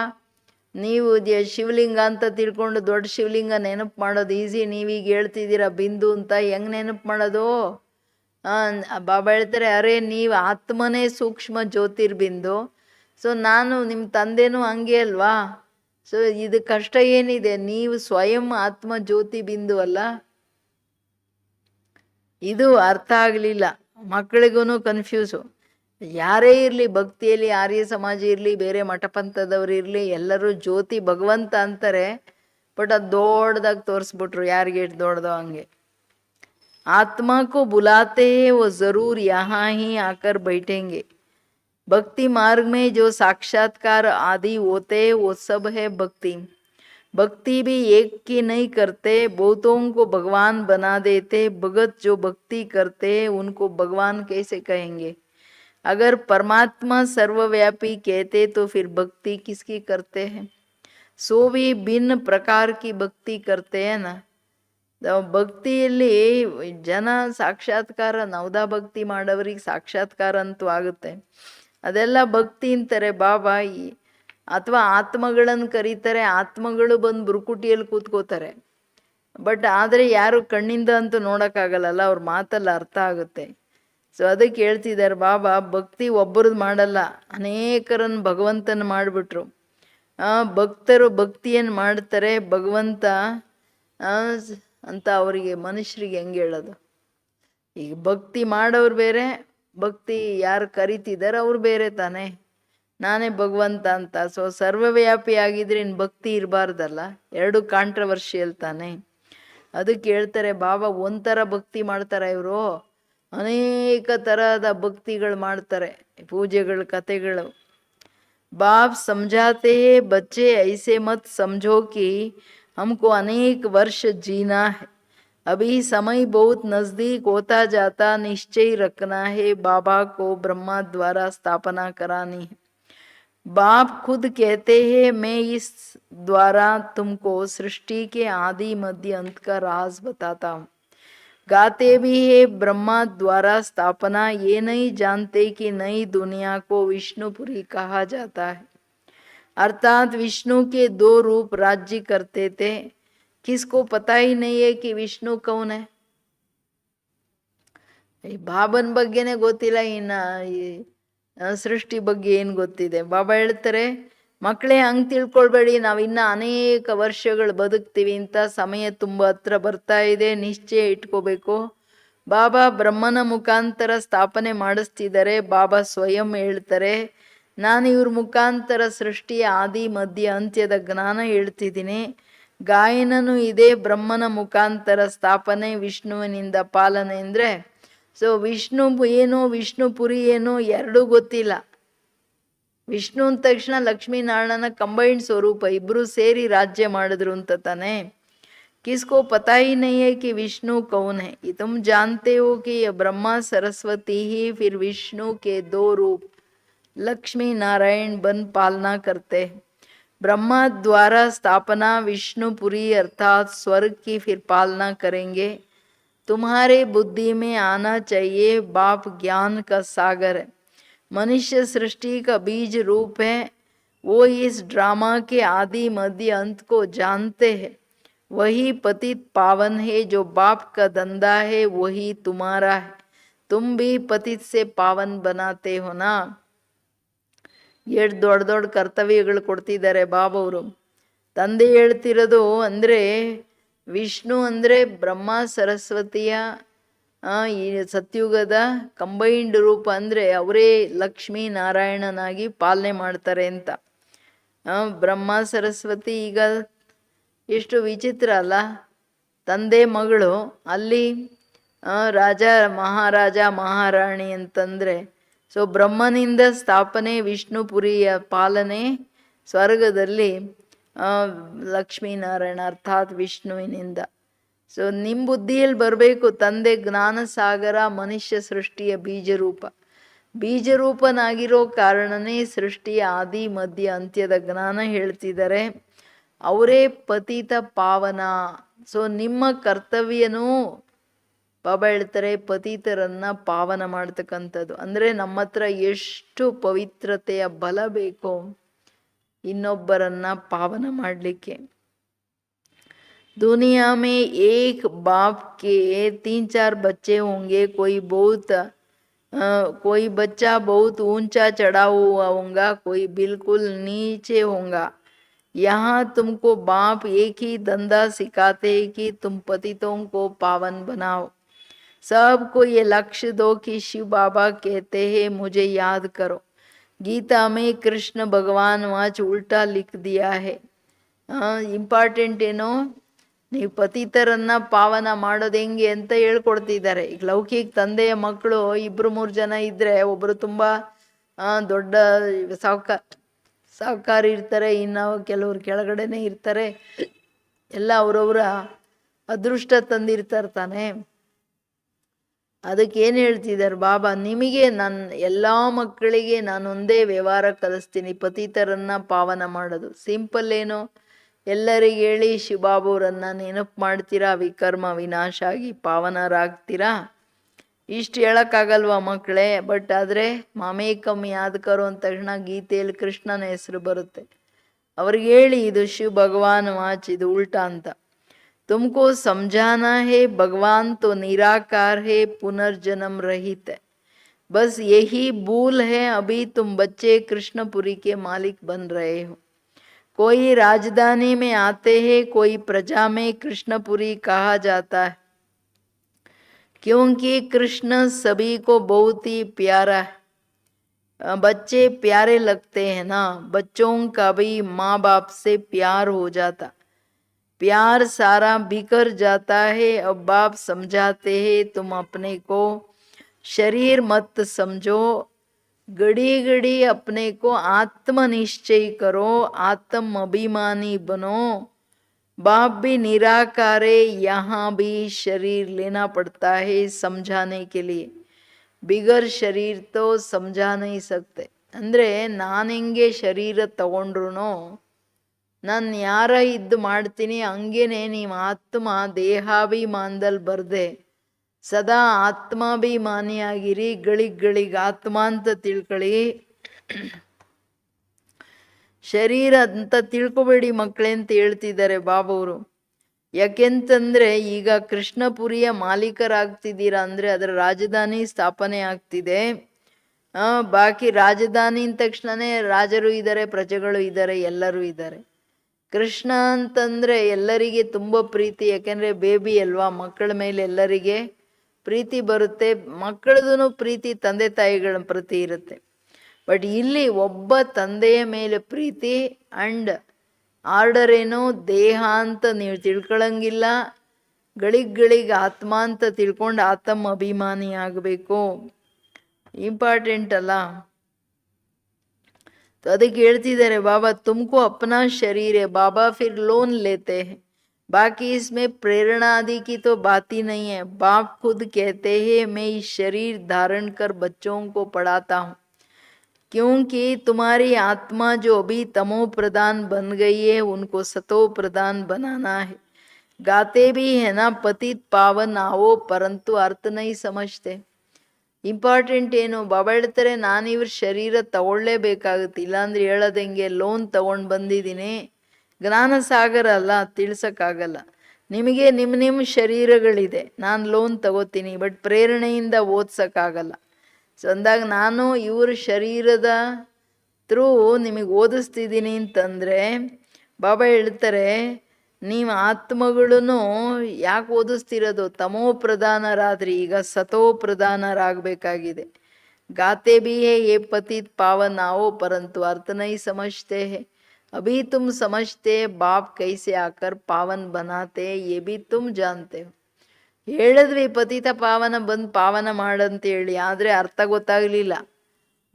ನೀವು ಶಿವಲಿಂಗ ಅಂತ ತಿಳ್ಕೊಂಡು ದೊಡ್ಡ ಶಿವಲಿಂಗ ನೆನಪು ಮಾಡೋದು ಈಸಿ, ನೀವೀಗ ಹೇಳ್ತಿದ್ದೀರಾ ಬಿಂದು ಅಂತ, ಹೆಂಗೆ ನೆನಪು ಮಾಡೋದು. ಬಾಬಾ ಹೇಳ್ತಾರೆ ಅರೆ ನೀವು ಆತ್ಮನೇ ಸೂಕ್ಷ್ಮ ಜ್ಯೋತಿರ್ಬಿಂದು, ಸೊ ನಾನು ನಿಮ್ಮ ತಂದೆನೂ ಹಂಗೆ ಅಲ್ವಾ, ಸೊ ಇದು ಕಷ್ಟ ಏನಿದೆ, ನೀವು ಸ್ವಯಂ ಆತ್ಮ ಜ್ಯೋತಿ ಬಿಂದು ಅಲ್ಲ. ಇದು ಅರ್ಥ ಆಗಲಿಲ್ಲ ಮಕ್ಕಳಿಗೂ ಕನ್ಫ್ಯೂಸು. ಯಾರೇ ಇರಲಿ, ಭಕ್ತಿಯಲ್ಲಿ ಆರ್ಯ ಸಮಾಜ ಇರಲಿ, ಬೇರೆ ಮಠಪಂಥದವ್ರು ಇರಲಿ, ಎಲ್ಲರೂ ಜ್ಯೋತಿ ಭಗವಂತ ಅಂತಾರೆ. ಬಟ್ ಅದು ದೊಡ್ಡದಾಗಿ ತೋರಿಸ್ಬಿಟ್ರು, ಯಾರಿಗೆ ಎಷ್ಟು ದೊಡ್ಡದೋ ಹಂಗೆ. आत्मा को बुलाते हैं वो जरूर यहाँ ही आकर बैठेंगे. भक्ति मार्ग में जो साक्षात्कार आदि होते वो सब है भक्ति. भक्ति भी एक की नहीं करते, बहुतों को भगवान बना देते. भगत जो भक्ति करते उनको भगवान कैसे कहेंगे. अगर परमात्मा सर्वव्यापी कहते तो फिर भक्ति किसकी करते हैं. सो भी भिन्न प्रकार की भक्ति करते हैं ना. ಭಕ್ತಿಯಲ್ಲಿ ಜನ ಸಾಕ್ಷಾತ್ಕಾರ, ನವದಾ ಭಕ್ತಿ ಮಾಡೋರಿಗೆ ಸಾಕ್ಷಾತ್ಕಾರ ಅಂತೂ ಆಗುತ್ತೆ, ಅದೆಲ್ಲ ಭಕ್ತಿ ಅಂತಾರೆ ಬಾಬಾ. ಅಥವಾ ಆತ್ಮಗಳನ್ನು ಕರೀತಾರೆ, ಆತ್ಮಗಳು ಬಂದು ಬುರುಕುಟಿಯಲ್ಲಿ ಕೂತ್ಕೋತಾರೆ. ಬಟ್ ಆದರೆ ಯಾರು ಕಣ್ಣಿಂದ ಅಂತೂ ನೋಡೋಕ್ಕಾಗಲ್ಲ, ಅವ್ರ ಮಾತಲ್ಲ ಅರ್ಥ ಆಗುತ್ತೆ. ಸೊ ಅದಕ್ಕೆ ಹೇಳ್ತಿದ್ದಾರೆ ಬಾಬಾ, ಭಕ್ತಿ ಒಬ್ಬರದ್ದು ಮಾಡಲ್ಲ, ಅನೇಕರನ್ನು ಭಗವಂತನ ಮಾಡಿಬಿಟ್ರು. ಭಕ್ತರು ಭಕ್ತಿಯನ್ನು ಮಾಡ್ತಾರೆ, ಭಗವಂತ ಅಂತ ಅವರಿಗೆ ಮನುಷ್ಯರಿಗೆ ಹೆಂಗೆ ಹೇಳೋದು. ಈಗ ಭಕ್ತಿ ಮಾಡೋರು ಬೇರೆ, ಭಕ್ತಿ ಯಾರು ಕರಿತಿದ್ದಾರೆ ಅವ್ರು ಬೇರೆ ತಾನೇ. ನಾನೇ ಭಗವಂತ ಅಂತ, ಸೊ ಸರ್ವವ್ಯಾಪಿ ಆಗಿದ್ರೆ ಇನ್ನು ಭಕ್ತಿ ಇರಬಾರ್ದಲ್ಲ, ಎರಡು ಕಾಂಟ್ರವರ್ಷಿಯಲ್ ತಾನೇ. ಅದಕ್ಕೆ ಹೇಳ್ತಾರೆ ಬಾಬಾ ಒಂಥರ ಭಕ್ತಿ ಮಾಡ್ತಾರೆ ಇವರು, ಅನೇಕ ತರಹದ ಭಕ್ತಿಗಳು ಮಾಡ್ತಾರೆ, ಪೂಜೆಗಳು, ಕಥೆಗಳು. बाप समझाते हैं बच्चे ऐसे मत समझो कि हमको अनेक वर्ष जीना है, अभी समय बहुत नज़दीक होता जाता. निश्चय रखना है बाबा को ब्रह्मा द्वारा स्थापना करानी है. बाप खुद कहते हैं मैं इस द्वारा तुमको सृष्टि के आदि मध्य अंत का राज बताता हूँ. गाते भी है ब्रह्मा द्वारा स्थापना, ये नहीं जानते कि नई दुनिया को विष्णुपुरी कहा जाता है. अर्थात विष्णु के दो रूप राज्य करते थे. किसको पता ही नहीं है कि विष्णु कौन है. ಬಾಬನ ಬಗ್ಗೆನೇ ಗೊತ್ತಿಲ್ಲ, ಇನ್ನು ಸೃಷ್ಟಿ ಬಗ್ಗೆ ಏನು ಗೊತ್ತಿದೆ. ಬಾಬಾ ಹೇಳ್ತಾರೆ ಮಕ್ಕಳೇ ಹಂಗೆ ತಿಳ್ಕೊಳ್ಬೇಡಿ, ನಾವು ಇನ್ನೂ ಅನೇಕ ವರ್ಷಗಳು ಬದುಕ್ತೀವಿ ಅಂತ, ಸಮಯ ತುಂಬ ಹತ್ರ ಬರ್ತಾ ಇದೆ, ನಿಶ್ಚಯ ಇಟ್ಕೋಬೇಕು. ಬಾಬಾ ಬ್ರಹ್ಮನ ಮುಖಾಂತರ ಸ್ಥಾಪನೆ ಮಾಡಿಸ್ತಿದ್ದಾರೆ. ಬಾಬಾ ಸ್ವಯಂ ಹೇಳ್ತಾರೆ ನಾನು ಇವ್ರ ಮುಖಾಂತರ ಸೃಷ್ಟಿಯ ಆದಿ ಮಧ್ಯ ಅಂತ್ಯದ ಜ್ಞಾನ ಹೇಳ್ತಿದ್ದೀನಿ. ಗಾಯನನು ಇದೇ ಬ್ರಹ್ಮನ ಮುಖಾಂತರ ಸ್ಥಾಪನೆ, ವಿಷ್ಣುವಿನಿಂದ ಪಾಲನೆ. ಅಂದರೆ ಸೊ ವಿಷ್ಣು ಏನು ವಿಷ್ಣುಪುರಿ ಏನು ಎರಡೂ ಗೊತ್ತಿಲ್ಲ. ವಿಷ್ಣು ಅಂದ ತಕ್ಷಣ ಲಕ್ಷ್ಮೀನಾರಾಯಣನ ಕಂಬೈಂಡ್ ಸ್ವರೂಪ, ಇಬ್ಬರು ಸೇರಿ ರಾಜ್ಯ ಮಾಡಿದ್ರು ಅಂತ ತಾನೆ. किसको पता ही नहीं है कि विष्णु कौन है. तुम जानते हो कि यह ब्रह्मा सरस्वती ही फिर विष्णु के दो रूप लक्ष्मी नारायण बन पालना करते हैं. ब्रह्मा द्वारा स्थापना विष्णुपुरी अर्थात स्वर्ग की फिर पालना करेंगे. तुम्हारे बुद्धि में आना चाहिए बाप ज्ञान का सागर है, मनुष्य सृष्टि का बीज रूप है, वो इस ड्रामा के आदि मध्य अंत को जानते हैं। वही पतित पावन है, जो बाप का धंधा है वही तुम्हारा है। तुम भी पतित से पावन बनाते हो ना। ಎಷ್ಟು ದೊಡ್ಡ ದೊಡ್ಡ ಕರ್ತವ್ಯಗಳು ಕೊಡ್ತಿದ್ದಾರೆ ಬಾಬವರು. ತಂದೆ ಹೇಳ್ತಿರೋದು ಅಂದರೆ ವಿಷ್ಣು ಅಂದರೆ ಬ್ರಹ್ಮ ಸರಸ್ವತಿಯ ಈ ಸತ್ಯುಗದ ಕಂಬೈನ್ಡ್ ರೂಪ, ಅಂದರೆ ಅವರೇ ಲಕ್ಷ್ಮೀ ನಾರಾಯಣನಾಗಿ ಪಾಲನೆ ಮಾಡ್ತಾರೆ ಅಂತ. ಬ್ರಹ್ಮ ಸರಸ್ವತಿ ಈಗ ಎಷ್ಟು ವಿಚಿತ್ರ ಅಲ್ಲ, ತಂದೆ ಮಗಳು. ಅಲ್ಲಿ ರಾಜ ಮಹಾರಾಜ ಮಹಾರಾಣಿ ಅಂತಂದರೆ, ಸೊ ಬ್ರಹ್ಮನಿಂದ ಸ್ಥಾಪನೆ, ವಿಷ್ಣುಪುರಿಯ ಪಾಲನೆ, ಸ್ವರ್ಗದಲ್ಲಿ ಲಕ್ಷ್ಮೀನಾರಾಯಣ ಅರ್ಥಾತ್ ವಿಷ್ಣುವಿನಿಂದ. ಸೊ ನಿಮ್ಮ ಬುದ್ಧಿಯಲ್ಲಿ ಬರಬೇಕು, ತಂದೆ ಜ್ಞಾನ ಸಾಗರ, ಮನುಷ್ಯ ಸೃಷ್ಟಿಯ ಬೀಜರೂಪ. ಬೀಜರೂಪನಾಗಿರೋ ಕಾರಣನೇ ಸೃಷ್ಟಿಯ ಆದಿ ಮಧ್ಯ ಅಂತ್ಯದ ಜ್ಞಾನ ಹೇಳ್ತಿದ್ದಾರೆ. ಅವರೇ ಪತಿತ ಪಾವನ. ಸೊ ನಿಮ್ಮ ಕರ್ತವ್ಯನೂ ಬಾಬಾ ಹೇಳ್ತಾರೆ ಪತಿತರನ್ನ ಪಾವನ ಮಾಡ್ತಕ್ಕಂಥದ್ದು. ಅಂದರೆ ನಮ್ಮ ಹತ್ರ ಎಷ್ಟು ಪವಿತ್ರತೆಯ ಬಲ ಬೇಕೋ ಇನ್ನೊಬ್ಬರನ್ನ ಪಾವನ ಮಾಡಲಿಕ್ಕೆ. दुनिया में एक बाप के 3-4 बच्चे होंगे, कोई बच्चा बहुत ऊंचा चढ़ा हुआ होगा, कोई बिल्कुल नीचे होगा. यहाँ तुमको बाप एक ही धंधा सिखाते हैं कि तुम पतितों को पावन बनाओ. सबको ये लक्ष्य दो कि शिव बाबा कहते हैं मुझे याद करो. गीता में कृष्ण भगवान वाच उल्टा लिख दिया है. ಇಂಪಾರ್ಟೆಂಟ್ ಏನೋ, ನೀವು ಪತಿತರನ್ನ ಪಾವನ ಮಾಡೋದು ಹೆಂಗೆ ಅಂತ ಹೇಳ್ಕೊಡ್ತಿದ್ದಾರೆ. ಈಗ ಲೌಕಿಕ ತಂದೆಯ ಮಕ್ಕಳು 2-3 ಜನ ಇದ್ರೆ, ಒಬ್ರು ತುಂಬಾ ದೊಡ್ಡ ಸಾಹುಕಾರಿ ಇರ್ತಾರೆ, ಇನ್ನು ಕೆಲವ್ರು ಕೆಳಗಡೆನೆ ಇರ್ತಾರೆ. ಎಲ್ಲ ಅವರವರ ಅದೃಷ್ಟ ತಂದಿರ್ತಾರೆ ತಾನೆ. ಅದಕ್ಕೆ ಏನು ಹೇಳ್ತಿದ್ದಾರೆ ಬಾಬಾ, ನಿಮಗೆ ಎಲ್ಲ ಮಕ್ಕಳಿಗೆ ನಾನೊಂದೇ ವ್ಯವಹಾರ ಕಲಿಸ್ತೀನಿ, ಪತಿತರನ್ನ ಪಾವನ ಮಾಡೋದು. ಸಿಂಪಲ್ ಏನೋ, ಎಲ್ಲರಿಗೆ ಹೇಳಿ ಶಿವಬಾಬುರನ್ನ ನೆನಪು ಮಾಡ್ತೀರಾ, ವಿಕರ್ಮ ವಿನಾಶ ಆಗಿ ಪಾವನರಾಗ್ತೀರಾ. ಇಷ್ಟು ಹೇಳೋಕ್ಕಾಗಲ್ವಾ ಮಕ್ಕಳೇ? ಬಟ್ ಆದರೆ ಮಾಮೇಕಂ ಯಾದ್ ಕರೋ ಅಂದ ತಕ್ಷಣ ಗೀತೆಯಲ್ಲಿ ಕೃಷ್ಣನ ಹೆಸರು ಬರುತ್ತೆ. ಅವ್ರಿಗೆ ಹೇಳಿ ಇದು ಶಿವ ಭಗವಾನ್ ವಾಚ್, ಇದು ಉಲ್ಟಾ ಅಂತ. तुमको समझाना है भगवान तो निराकार है, पुनर्जन्म रहित है. बस यही भूल है, अभी तुम बच्चे कृष्णपुरी के मालिक बन रहे हो. कोई राजधानी में आते हैं, कोई प्रजा में कृष्णपुरी कहा जाता है, क्योंकि कृष्ण सभी को बहुत ही प्यारा है. बच्चे प्यारे लगते हैं ना, बच्चों का भी माँ बाप से प्यार हो जाता, प्यार सारा बिखर जाता है. अब बाप समझाते हैं तुम अपने को शरीर मत समझो, घड़ी घड़ी अपने को आत्मनिश्चय करो, आत्म अभिमानी बनो. बाप भी निराकार है, यहाँ भी शरीर लेना पड़ता है समझाने के लिए. बिगर शरीर तो समझा नहीं सकते. ಅಂದರೆ ನಾನು ಹೆಂಗೆ ಶರೀರ ತಗೊಂಡ್ರು ನಾನು ಯಾರ ಇದ್ದು ಮಾಡ್ತೀನಿ, ಹಂಗೇನೆ ನೀವು ಆತ್ಮ ದೇಹಾಭಿಮಾನದಲ್ಲಿ ಬರ್ದೆ ಸದಾ ಆತ್ಮಾಭಿಮಾನಿಯಾಗಿರಿ. ಗಳಿಗ್ ಆತ್ಮ ಅಂತ ತಿಳ್ಕೊಳ್ಳಿ, ಶರೀರ ಅಂತ ತಿಳ್ಕೊಬೇಡಿ ಮಕ್ಕಳೇ ಅಂತ ಹೇಳ್ತಿದ್ದಾರೆ ಬಾಬವರು. ಯಾಕೆಂತಂದ್ರೆ ಈಗ ಕೃಷ್ಣಪುರಿಯ ಮಾಲೀಕರಾಗ್ತಿದ್ದೀರಾ ಅಂದರೆ ಅದರ ರಾಜಧಾನಿ ಸ್ಥಾಪನೆ ಆಗ್ತಿದೆ. ಬಾಕಿ ರಾಜಧಾನಿ ಅಂದ ತಕ್ಷಣನೇ ರಾಜರು ಇದ್ದಾರೆ, ಪ್ರಜೆಗಳು ಇದ್ದಾರೆ, ಎಲ್ಲರೂ ಇದ್ದಾರೆ. ಕೃಷ್ಣ ಅಂತಂದರೆ ಎಲ್ಲರಿಗೆ ತುಂಬ ಪ್ರೀತಿ, ಯಾಕೆಂದರೆ ಬೇಬಿ ಅಲ್ವಾ, ಮಕ್ಕಳ ಮೇಲೆ ಎಲ್ಲರಿಗೆ ಪ್ರೀತಿ ಬರುತ್ತೆ. ಮಕ್ಕಳದೂ ಪ್ರೀತಿ ತಂದೆ ತಾಯಿಗಳ ಪ್ರತಿ ಇರುತ್ತೆ. ಬಟ್ ಇಲ್ಲಿ ಒಬ್ಬ ತಂದೆಯ ಮೇಲೆ ಪ್ರೀತಿ ಆ್ಯಂಡ್ ಆರ್ಡರ್ ಏನು, ದೇಹ ಅಂತ ನೀವು ತಿಳ್ಕೊಳಂಗಿಲ್ಲ, ಗಳಿಗ್ ಆತ್ಮ ಅಂತ ತಿಳ್ಕೊಂಡು ಆತ್ಮ ಅಭಿಮಾನಿ ಆಗಬೇಕು. ಇಂಪಾರ್ಟೆಂಟ್ ಅಲ್ಲ. तो ಅದಕ್ಕೆ ಹೇಳ್ತಿದ್ದಾರೆ बाबा तुमको अपना शरीर है, बाबा फिर लोन लेते हैं, बाकी इसमें प्रेरणा आदि की तो बात ही नहीं है. बाप खुद कहते हैं मैं इस शरीर धारण कर बच्चों को पढ़ाता हूँ, क्योंकि तुम्हारी आत्मा जो अभी तमो प्रधान बन गई है उनको सतो प्रधान बनाना है. गाते भी है ना पतित पावन आओ, परंतु अर्थ नहीं समझते. ಇಂಪಾರ್ಟೆಂಟ್ ಏನು? ಬಾಬಾ ಹೇಳ್ತಾರೆ ನಾನು ಇವ್ರ ಶರೀರ ತಗೊಳ್ಳೇಬೇಕಾಗುತ್ತೆ, ಇಲ್ಲಾಂದ್ರೆ ಹೇಳೋದಂಗೆ ಲೋನ್ ತಗೊಂಡು ಬಂದಿದ್ದೀನಿ. ಜ್ಞಾನ ಸಾಗರ ಅಲ್ಲ, ತಿಳ್ಸೋಕ್ಕಾಗಲ್ಲ. ನಿಮಗೆ ನಿಮ್ಮ ಶರೀರಗಳಿದೆ, ನಾನು ಲೋನ್ ತಗೋತೀನಿ, ಬಟ್ ಪ್ರೇರಣೆಯಿಂದ ಓದ್ಸೋಕ್ಕಾಗಲ್ಲ. ಸೊ ಅಂದಾಗ ನಾನು ಇವ್ರ ಶರೀರದ ಥ್ರೂ ನಿಮಗೆ ಓದಿಸ್ತಿದ್ದೀನಿ ಅಂತಂದರೆ ಬಾಬಾ ಹೇಳ್ತಾರೆ ನೀವು ಆತ್ಮಗಳೂ ಯಾಕೆ ಓದಿಸ್ತಿರೋದು? ತಮೋ ಪ್ರಧಾನರಾದ್ರಿ, ಈಗ ಸತೋ ಪ್ರಧಾನರಾಗಬೇಕಾಗಿದೆ. ಗಾತೆ ಭಿ ಹೇ ಯೇ ಪತಿತ್ ಪಾವನ್ आओ परंतु अर्थ नहीं समझते हैं. अभी तुम समझते बाप कैसे आकर पावन बनाते ये भी तुम जानते हो. ಹೇಳಿದ್ವಿ ಪತಿತ ಪಾವನ ಬಂದು ಪಾವನ ಮಾಡಂತೇಳಿ, ಆದರೆ ಅರ್ಥ ಗೊತ್ತಾಗಲಿಲ್ಲ.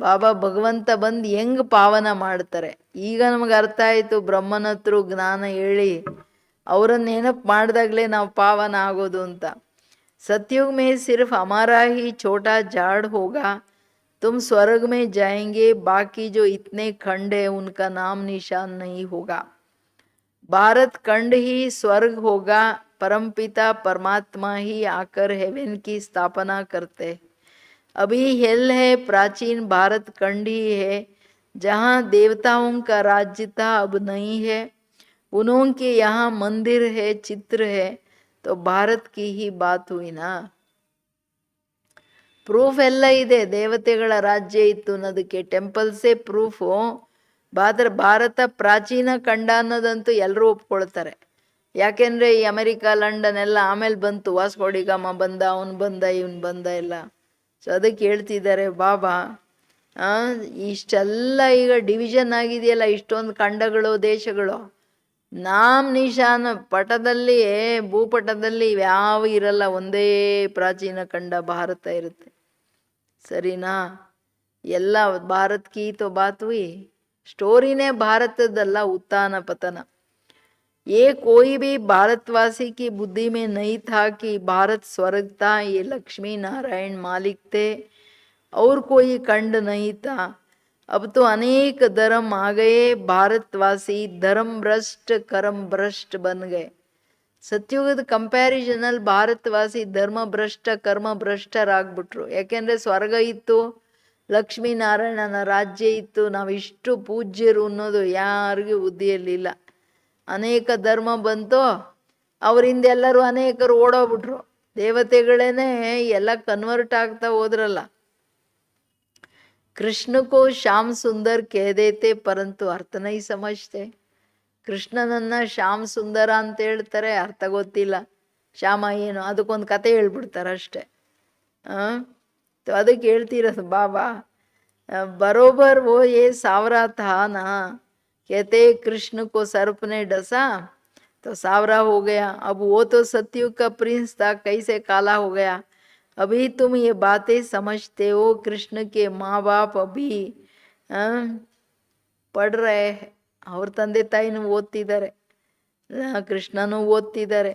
ಬಾಬಾ ಭಗವಂತ ಬಂದು ಹೆಂಗೆ ಪಾವನ ಮಾಡ್ತಾರೆ ಈಗ ನಮಗೆ ಅರ್ಥ ಆಯಿತು. ಬ್ರಹ್ಮನ ಹತ್ರ ಜ್ಞಾನ ಹೇಳಿ ಅವರನ್ನು ನೆನಪು ಮಾಡಿದಾಗಲೇ ನಾವು ಪಾವನ ಆಗೋದು ಅಂತ. सतयुग में सिर्फ हमारा ही छोटा झाड़ होगा, तुम स्वर्ग में जाएंगे, बाकी जो इतने खंड है उनका नाम निशान नहीं होगा. भारत खंड ही स्वर्ग होगा, परमपिता परमात्मा ही आकर हेवन की स्थापना करते. अभी हेल है, प्राचीन भारत खंड ही है, जहाँ देवताओं का राज्य था अब नहीं है. उन्होंने यहाँ मंदिर है, चित्र है, तो ಭಾರತ್ ಕಿ ಹಿ ಬಾತ್ ಹುಯಿನಾ. ಪ್ರೂಫ್ ಎಲ್ಲ ಇದೆ, ದೇವತೆಗಳ ರಾಜ್ಯ ಇತ್ತು ಅನ್ನೋದಕ್ಕೆ ಟೆಂಪಲ್ಸೇ ಪ್ರೂಫು. ಭಾರತ ಪ್ರಾಚೀನ ಖಂಡ ಅನ್ನೋದಂತೂ ಎಲ್ಲರೂ ಒಪ್ಕೊಳ್ತಾರೆ. ಯಾಕೆಂದರೆ ಈ ಅಮೆರಿಕ ಲಂಡನ್ ಎಲ್ಲ ಆಮೇಲೆ ಬಂತು, ವಾಸ್ಕೋಡಿಗಾಮ ಬಂದ, ಅವನು ಬಂದ, ಇವನು ಬಂದ ಎಲ್ಲ. ಸೊ ಅದಕ್ಕೆ ಹೇಳ್ತಿದ್ದಾರೆ ಬಾಬಾ ಇಷ್ಟೆಲ್ಲ ಈಗ ಡಿವಿಷನ್ ಆಗಿದೆಯಲ್ಲ, ಇಷ್ಟೊಂದು ಖಂಡಗಳು ದೇಶಗಳು, ನಾಮ್ ನಿಶಾನ ಪಟದಲ್ಲಿ ಭೂಪಟದಲ್ಲಿ ಯಾವ ಇರಲ್ಲ, ಒಂದೇ ಪ್ರಾಚೀನ ಖಂಡ ಭಾರತ ಇರುತ್ತೆ. ಸರಿನಾ? ಎಲ್ಲ ಭಾರತ್ ಕಿ ತೋ ಬಾತ್ ಹುಯಿ. ಸ್ಟೋರಿನೇ ಭಾರತದಲ್ಲ, ಉತ್ಥಾನ ಪತನ. ये कोई भी भारतवासी की बुद्धि में नहीं था कि भारत स्वर्ग था, ये लक्ष्मी नारायण मालिक थे, और कोई खंड नहीं था. अब तो अनेक धर्म आ गए, भारतवासी धर्म भ्रष्ट कर्म भ्रष्ट बन गए. ಸತ್ಯುಗದ ಕಂಪ್ಯಾರಿಸನಲ್ಲಿ ಭಾರತವಾಸಿ ಧರ್ಮ ಭ್ರಷ್ಟ ಕರ್ಮ ಭ್ರಷ್ಟರಾಗ್ಬಿಟ್ರು. ಯಾಕೆಂದರೆ ಸ್ವರ್ಗ ಇತ್ತು, ಲಕ್ಷ್ಮೀನಾರಾಯಣನ ರಾಜ್ಯ ಇತ್ತು, ನಾವಿಷ್ಟು ಪೂಜ್ಯರು ಅನ್ನೋದು ಯಾರಿಗೂ ಬುದ್ಧಿಯಲ್ಲಿಲ್ಲ. ಅನೇಕ ಧರ್ಮ ಬಂತು, ಅವರಿಂದ ಎಲ್ಲರೂ ಅನೇಕರು ಓಡೋಗ್ಬಿಟ್ರು. ದೇವತೆಗಳೇನೆ ಎಲ್ಲ ಕನ್ವರ್ಟ್ ಆಗ್ತಾ ಹೋದ್ರಲ್ಲ. ಕೃಷ್ಣಕ್ಕೂ ಶ್ಯಾಮ್ ಸುಂದರ್ ಕೇದೇತೆ ಪರಂತು ಅರ್ಥ ನೈ ಸಮಜ್ತೆ. ಕೃಷ್ಣನನ್ನ ಶ್ಯಾಮ್ ಸುಂದರ ಅಂತ ಹೇಳ್ತಾರೆ, ಅರ್ಥ ಗೊತ್ತಿಲ್ಲ. ಶ್ಯಾಮ ಏನು ಅದಕ್ಕೊಂದು ಕತೆ ಹೇಳ್ಬಿಡ್ತಾರೆ ಅಷ್ಟೆ. ಅದಕ್ಕೆ ಹೇಳ್ತಿರೋದು ಬಾಬಾ ಬರೋಬರ್ ಓ ಏ ಸಾವರಾ ಥಾ ನಾ, कहते कृष्ण को सर्प ने डसा तो सावरा हो गया. अब वो तो सतयुग का प्रिंस था, कैसे काला हो गया. अभी तुम ये बातें समझते हो. कृष्ण के माँ बाप अभी पढ़ रहे हैं. ಅವ್ರ ತಂದೆ ತಾಯಿನೂ ಓದ್ತಿದ್ದಾರೆ, ಕೃಷ್ಣನೂ ಓದ್ತಿದ್ದಾರೆ.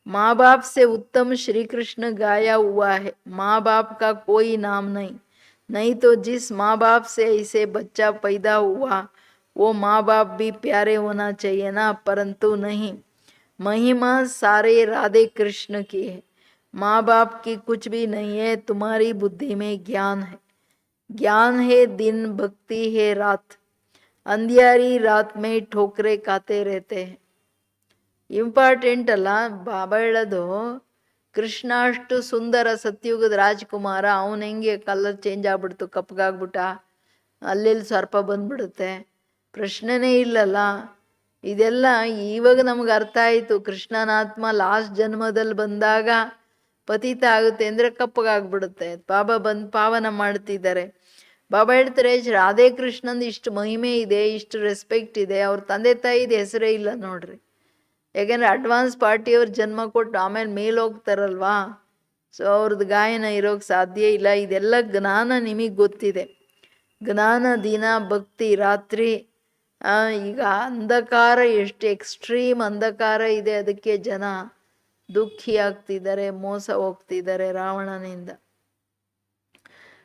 माँ बाप से उत्तम श्री कृष्ण गाया हुआ है. माँ बाप का कोई नाम नहीं. नहीं तो जिस माँ बाप से ऐसे बच्चा पैदा हुआ वो माँ बाप भी प्यारे होना चाहिए ना, परंतु नहीं. महिमा सारे राधे कृष्ण की है, माँ बाप की कुछ भी नहीं है. तुम्हारी बुद्धि में ज्ञान है, ज्ञान है दिन, भक्ति है रात. अंधियारी रात में ठोकरे खाते रहते हैं. ಇಂಪಾರ್ಟೆಂಟ್ ಅಲ್ಲ ಬಾಬಾ ಹೇಳೋದು. ಕೃಷ್ಣ ಅಷ್ಟು ಸುಂದರ ಸತ್ಯುಗದ ರಾಜ್ಕುಮಾರ, ಅವನು ಹೆಂಗೆ ಕಲರ್ ಚೇಂಜ್ ಆಗ್ಬಿಡ್ತು, ಕಪ್ಪಗಾಗ್ಬಿಟ್ಟ, ಅಲ್ಲೆಲ್ಲಿ ಸರ್ಪ ಬಂದ್ಬಿಡುತ್ತೆ, ಪ್ರಶ್ನೆನೇ ಇಲ್ಲಲ್ಲ. ಇದೆಲ್ಲ ಇವಾಗ ನಮ್ಗೆ ಅರ್ಥ ಆಯಿತು. ಕೃಷ್ಣನಾತ್ಮ ಲಾಸ್ಟ್ ಜನ್ಮದಲ್ಲಿ ಬಂದಾಗ ಪತಿತ ಆಗುತ್ತೆ ಅಂದರೆ ಕಪ್ಪಗಾಗ್ಬಿಡುತ್ತೆ. ಬಾಬಾ ಬಂದು ಪಾವನ ಮಾಡ್ತಿದ್ದಾರೆ. ಬಾಬಾ ಹೇಳ್ತಾರೆ ರಾಧೆ ಕೃಷ್ಣಂದು ಇಷ್ಟು ಮಹಿಮೆ ಇದೆ, ಇಷ್ಟು ರೆಸ್ಪೆಕ್ಟ್ ಇದೆ, ಅವ್ರ ತಂದೆ ತಾಯಿದು ಹೆಸರೇ ಇಲ್ಲ ನೋಡ್ರಿ. ಯಾಕೆಂದರೆ ಅಡ್ವಾನ್ಸ್ ಪಾರ್ಟಿಯವ್ರು ಜನ್ಮ ಕೊಟ್ಟು ಆಮೇಲೆ ಮೇಲೆ ಹೋಗ್ತಾರಲ್ವಾ, ಸೊ ಅವ್ರದ್ದು ಗಾಯನ ಇರೋಕ್ಕೆ ಸಾಧ್ಯ ಇಲ್ಲ. ಇದೆಲ್ಲ ಜ್ಞಾನ ನಿಮಗೆ ಗೊತ್ತಿದೆ. ಜ್ಞಾನ ದಿನ, ಭಕ್ತಿ ರಾತ್ರಿ. ಈಗ ಅಂಧಕಾರ ಎಷ್ಟು ಎಕ್ಸ್ಟ್ರೀಮ್ ಅಂಧಕಾರ ಇದೆ, ಅದಕ್ಕೆ ಜನ ದುಃಖಿ ಆಗ್ತಿದ್ದಾರೆ, ಮೋಸ ಹೋಗ್ತಿದ್ದಾರೆ ರಾವಣನಿಂದ.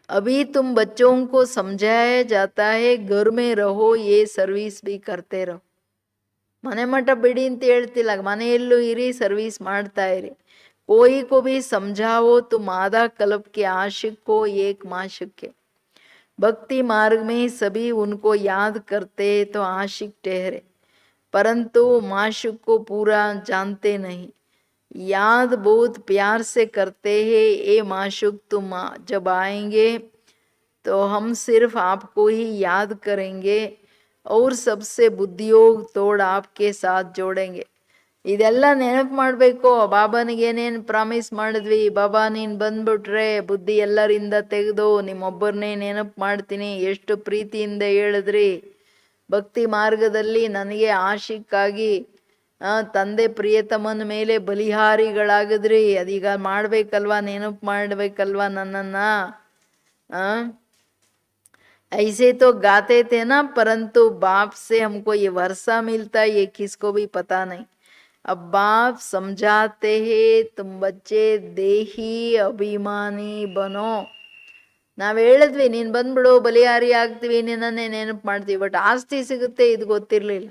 अभी तुम बच्चों को समझाया जाता है घर में रहो, ये सर्विस भी करते रहो. ಮನೆ ಮಠ ಬಿಡಿ ಅಂತ ಹೇಳ್ತಿಲ್ಲ, ಮನೆಯಲ್ಲೂ ಇರಿ, ಸರ್ವಿಸ್ ಮಾಡ್ತಾ ಇರಿ. कोई को भी समझाओ तुम आधा कल्प के आशिक को एक माशिक के। भक्ति मार्ग में सभी उनको याद करते तो आशिक ठहरे, परंतु माशिक को पूरा जानते नहीं। याद बहुत प्यार से करते हैं, ए माशुक तुम जब आएंगे तो हम सिर्फ आपको ही याद करेंगे और सबसे बुद्धियोग तोड़ आपके साथ जोड़ेंगे। ಇದೆಲ್ಲ ನೆನಪು ಮಾಡಬೇಕು. ಬಾಬನಿಗೆ ಏನೇನು ಪ್ರಾಮಿಸ್ ಮಾಡಿದ್ವಿ, ಬಾಬಾ ನೀನು ಬಂದ್ಬಿಟ್ರೆ ಬುದ್ಧಿ ಎಲ್ಲರಿಂದ ತೆಗೆದು ನಿಮ್ಮೊಬ್ಬರನ್ನೇ ನೆನಪು ಮಾಡ್ತೀನಿ, ಎಷ್ಟು ಪ್ರೀತಿಯಿಂದ ಹೇಳಿದ್ರಿ. ಭಕ್ತಿ ಮಾರ್ಗದಲ್ಲಿ ನನಗೆ ಆಶಿಕ್ಕಾಗಿ ತಂದೆ ಪ್ರಿಯತಮನ ಮೇಲೆ ಬಲಿಹಾರಿಗಳಾಗಿದ್ರಿ, ಅದೀಗ ಮಾಡ್ಬೇಕಲ್ವಾ, ನೆನಪು ಮಾಡ್ಬೇಕಲ್ವಾ ನನ್ನನ್ನ. ऐसे तो गाते थे ना, परंतु बाप से हमको ये वर्षा मिलता ये किसको भी पता नहीं। अब बाप समझाते हैं तुम बच्चे देही अभिमानी बनो. ನಾವ್ ಹೇಳಿದ್ವಿ ನೀನ್ ಬಂದ್ಬಿಡು ಬಲಿಹಾರಿ ಆಗ್ತೀವಿ, ನಿನ್ನನ್ನೇ ನೆನಪು ಮಾಡ್ತೀವಿ, ಬಟ್ ಆಸ್ತಿ ಸಿಗುತ್ತೆ ಇದು ಗೊತ್ತಿರ್ಲಿಲ್ಲ.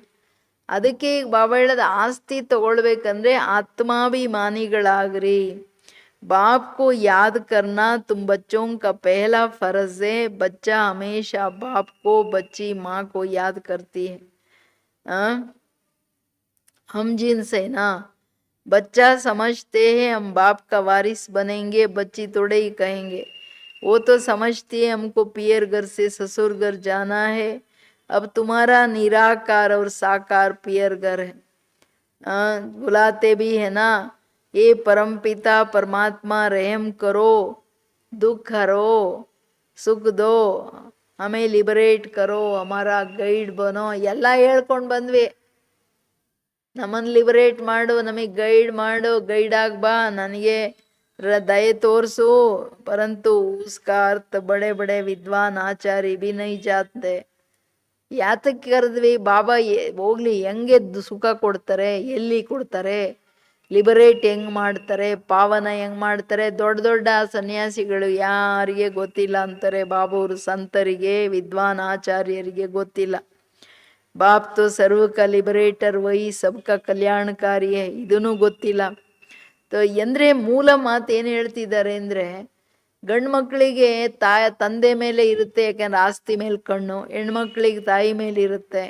ಅದಕ್ಕೆ ಈಗ ಬಾಬಾ ಹೇಳದ ಆಸ್ತಿ ತಗೊಳ್ಬೇಕಂದ್ರೆ ಆತ್ಮಾಭಿಮಾನಿಗಳಾಗ್ರಿ. बाप को याद करना तुम बच्चों का पहला फर्ज है. बच्चा हमेशा बाप को, बच्ची माँ को याद करती है. हम जिनसे ना बच्चा समझते हैं हम बाप का वारिस बनेंगे, बच्ची थोड़े ही कहेंगे. वो तो समझती है हमको पियर घर से ससुर घर जाना है. अब तुम्हारा निराकार और साकार पियर घर है. बुलाते भी है ना, ये परमपिता परमात्मा रहम करो, दुख हरो, सुख दो, हमें लिबरेट करो, हमारा ಗೈಡ್ ಬನೋ ಎಲ್ಲ ಹೇಳ್ಕೊಂಡು ಬಂದ್ವಿ. ನಮ್ಮನ್ನು ಲಿಬರೇಟ್ ಮಾಡು, ನಮಗೆ ಗೈಡ್ ಮಾಡು, ಗೈಡ್ ಆಗ್ಬಾ, ನನಗೆ ದಯೆ ತೋರಿಸು. ಪರಂತು ಉಸ್ಕಾ ಅರ್ಥ ಬಡೆ ಬಡೆ ವಿದ್ವಾನ್ ಆಚಾರಿ भी नहीं जानते. ಯಾತಕ್ಕೆ ಕರೆದ್ವಿ? ಬಾಬಾ ಹೋಗ್ಲಿ ಹೆಂಗೆ ಸುಖ ಕೊಡ್ತಾರೆ, ಎಲ್ಲಿ ಕೊಡ್ತಾರೆ, ಲಿಬರೇಟ್ ಹೆಂಗ್ ಮಾಡ್ತಾರೆ, ಪಾವನ ಹೆಂಗ್ ಮಾಡ್ತಾರೆ. ದೊಡ್ಡ ದೊಡ್ಡ ಸನ್ಯಾಸಿಗಳು ಯಾರಿಗೆ ಗೊತ್ತಿಲ್ಲ ಅಂತಾರೆ, ಬಾಬಾವರು ಸಂತರಿಗೆ ವಿದ್ವಾನ್ ಆಚಾರ್ಯರಿಗೆ ಗೊತ್ತಿಲ್ಲ. ಬಾಪ್ ತೋ ಸರ್ವ ಕಾ ಲಿಬರೇಟರ್ ವೈ ಸಬ್ಕಾ ಕಲ್ಯಾಣಕಾರಿ ಹೈ, ಇದೂ ಗೊತ್ತಿಲ್ಲ. ಅಂದ್ರೆ ಮೂಲ ಮಾತು ಏನು ಹೇಳ್ತಿದ್ದಾರೆ ಅಂದ್ರೆ, ಗಂಡು ಮಕ್ಕಳಿಗೆ ತಂದೆ ಮೇಲೆ ಇರುತ್ತೆ, ಯಾಕಂದ್ರೆ ಆಸ್ತಿ ಮೇಲೆ ಕಣ್ಣು. ಹೆಣ್ಮಕ್ಳಿಗೆ ತಾಯಿ ಮೇಲೆ ಇರುತ್ತೆ.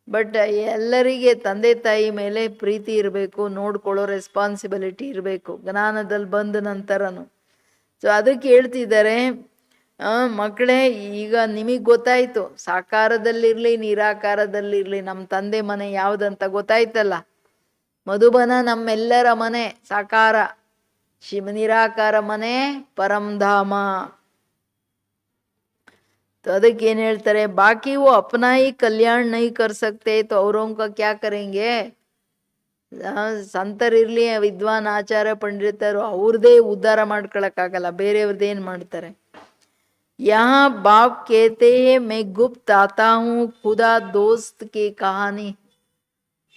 ಬಟ್ ಎಲ್ಲರಿಗೆ ತಂದೆ ತಾಯಿ ಮೇಲೆ ಪ್ರೀತಿ ಇರಬೇಕು, ನೋಡ್ಕೊಳ್ಳೋ ರೆಸ್ಪಾನ್ಸಿಬಿಲಿಟಿ ಇರಬೇಕು ಜ್ಞಾನದಲ್ಲಿ ಬಂದ ನಂತರನು. ಸೊ ಅದಕ್ಕೆ ಹೇಳ್ತಿದ್ದಾರೆ, ಮಕ್ಕಳೇ ಈಗ ನಿಮಗೆ ಗೊತ್ತಾಯ್ತು, ಸಾಕಾರದಲ್ಲಿರ್ಲಿ ನಿರಾಕಾರದಲ್ಲಿರ್ಲಿ ನಮ್ಮ ತಂದೆ ಮನೆ ಯಾವುದಂತ ಗೊತ್ತಾಯ್ತಲ್ಲ. ಮಧುಬನ ನಮ್ಮೆಲ್ಲರ ಮನೆ ಸಾಕಾರ, ನಿರಾಕಾರ ಮನೆ ಪರಂಧಾಮ. तो ಅದಕ್ಕೆ ಏನು ಹೇಳ್ತಾರೆ, ಬಾಕಿ वो अपना ही कल्याण नहीं कर सकते तो औरों का क्या करेंगे. ಸಂತರಿರ್ಲಿ ವಿದ್ವಾನ್ ಆಚಾರ ಪಂಡಿತರು ಅವ್ರದೇ ಉದ್ಧಾರ ಮಾಡ್ಕೊಳಕ್ಕಾಗಲ್ಲ, ಬೇರೆಯವ್ರದ್ದೇನು ಮಾಡ್ತಾರೆ. यहाँ बाप कहते हैं मैं गुप्त आता हूँ खुदा दोस्त की कहानी.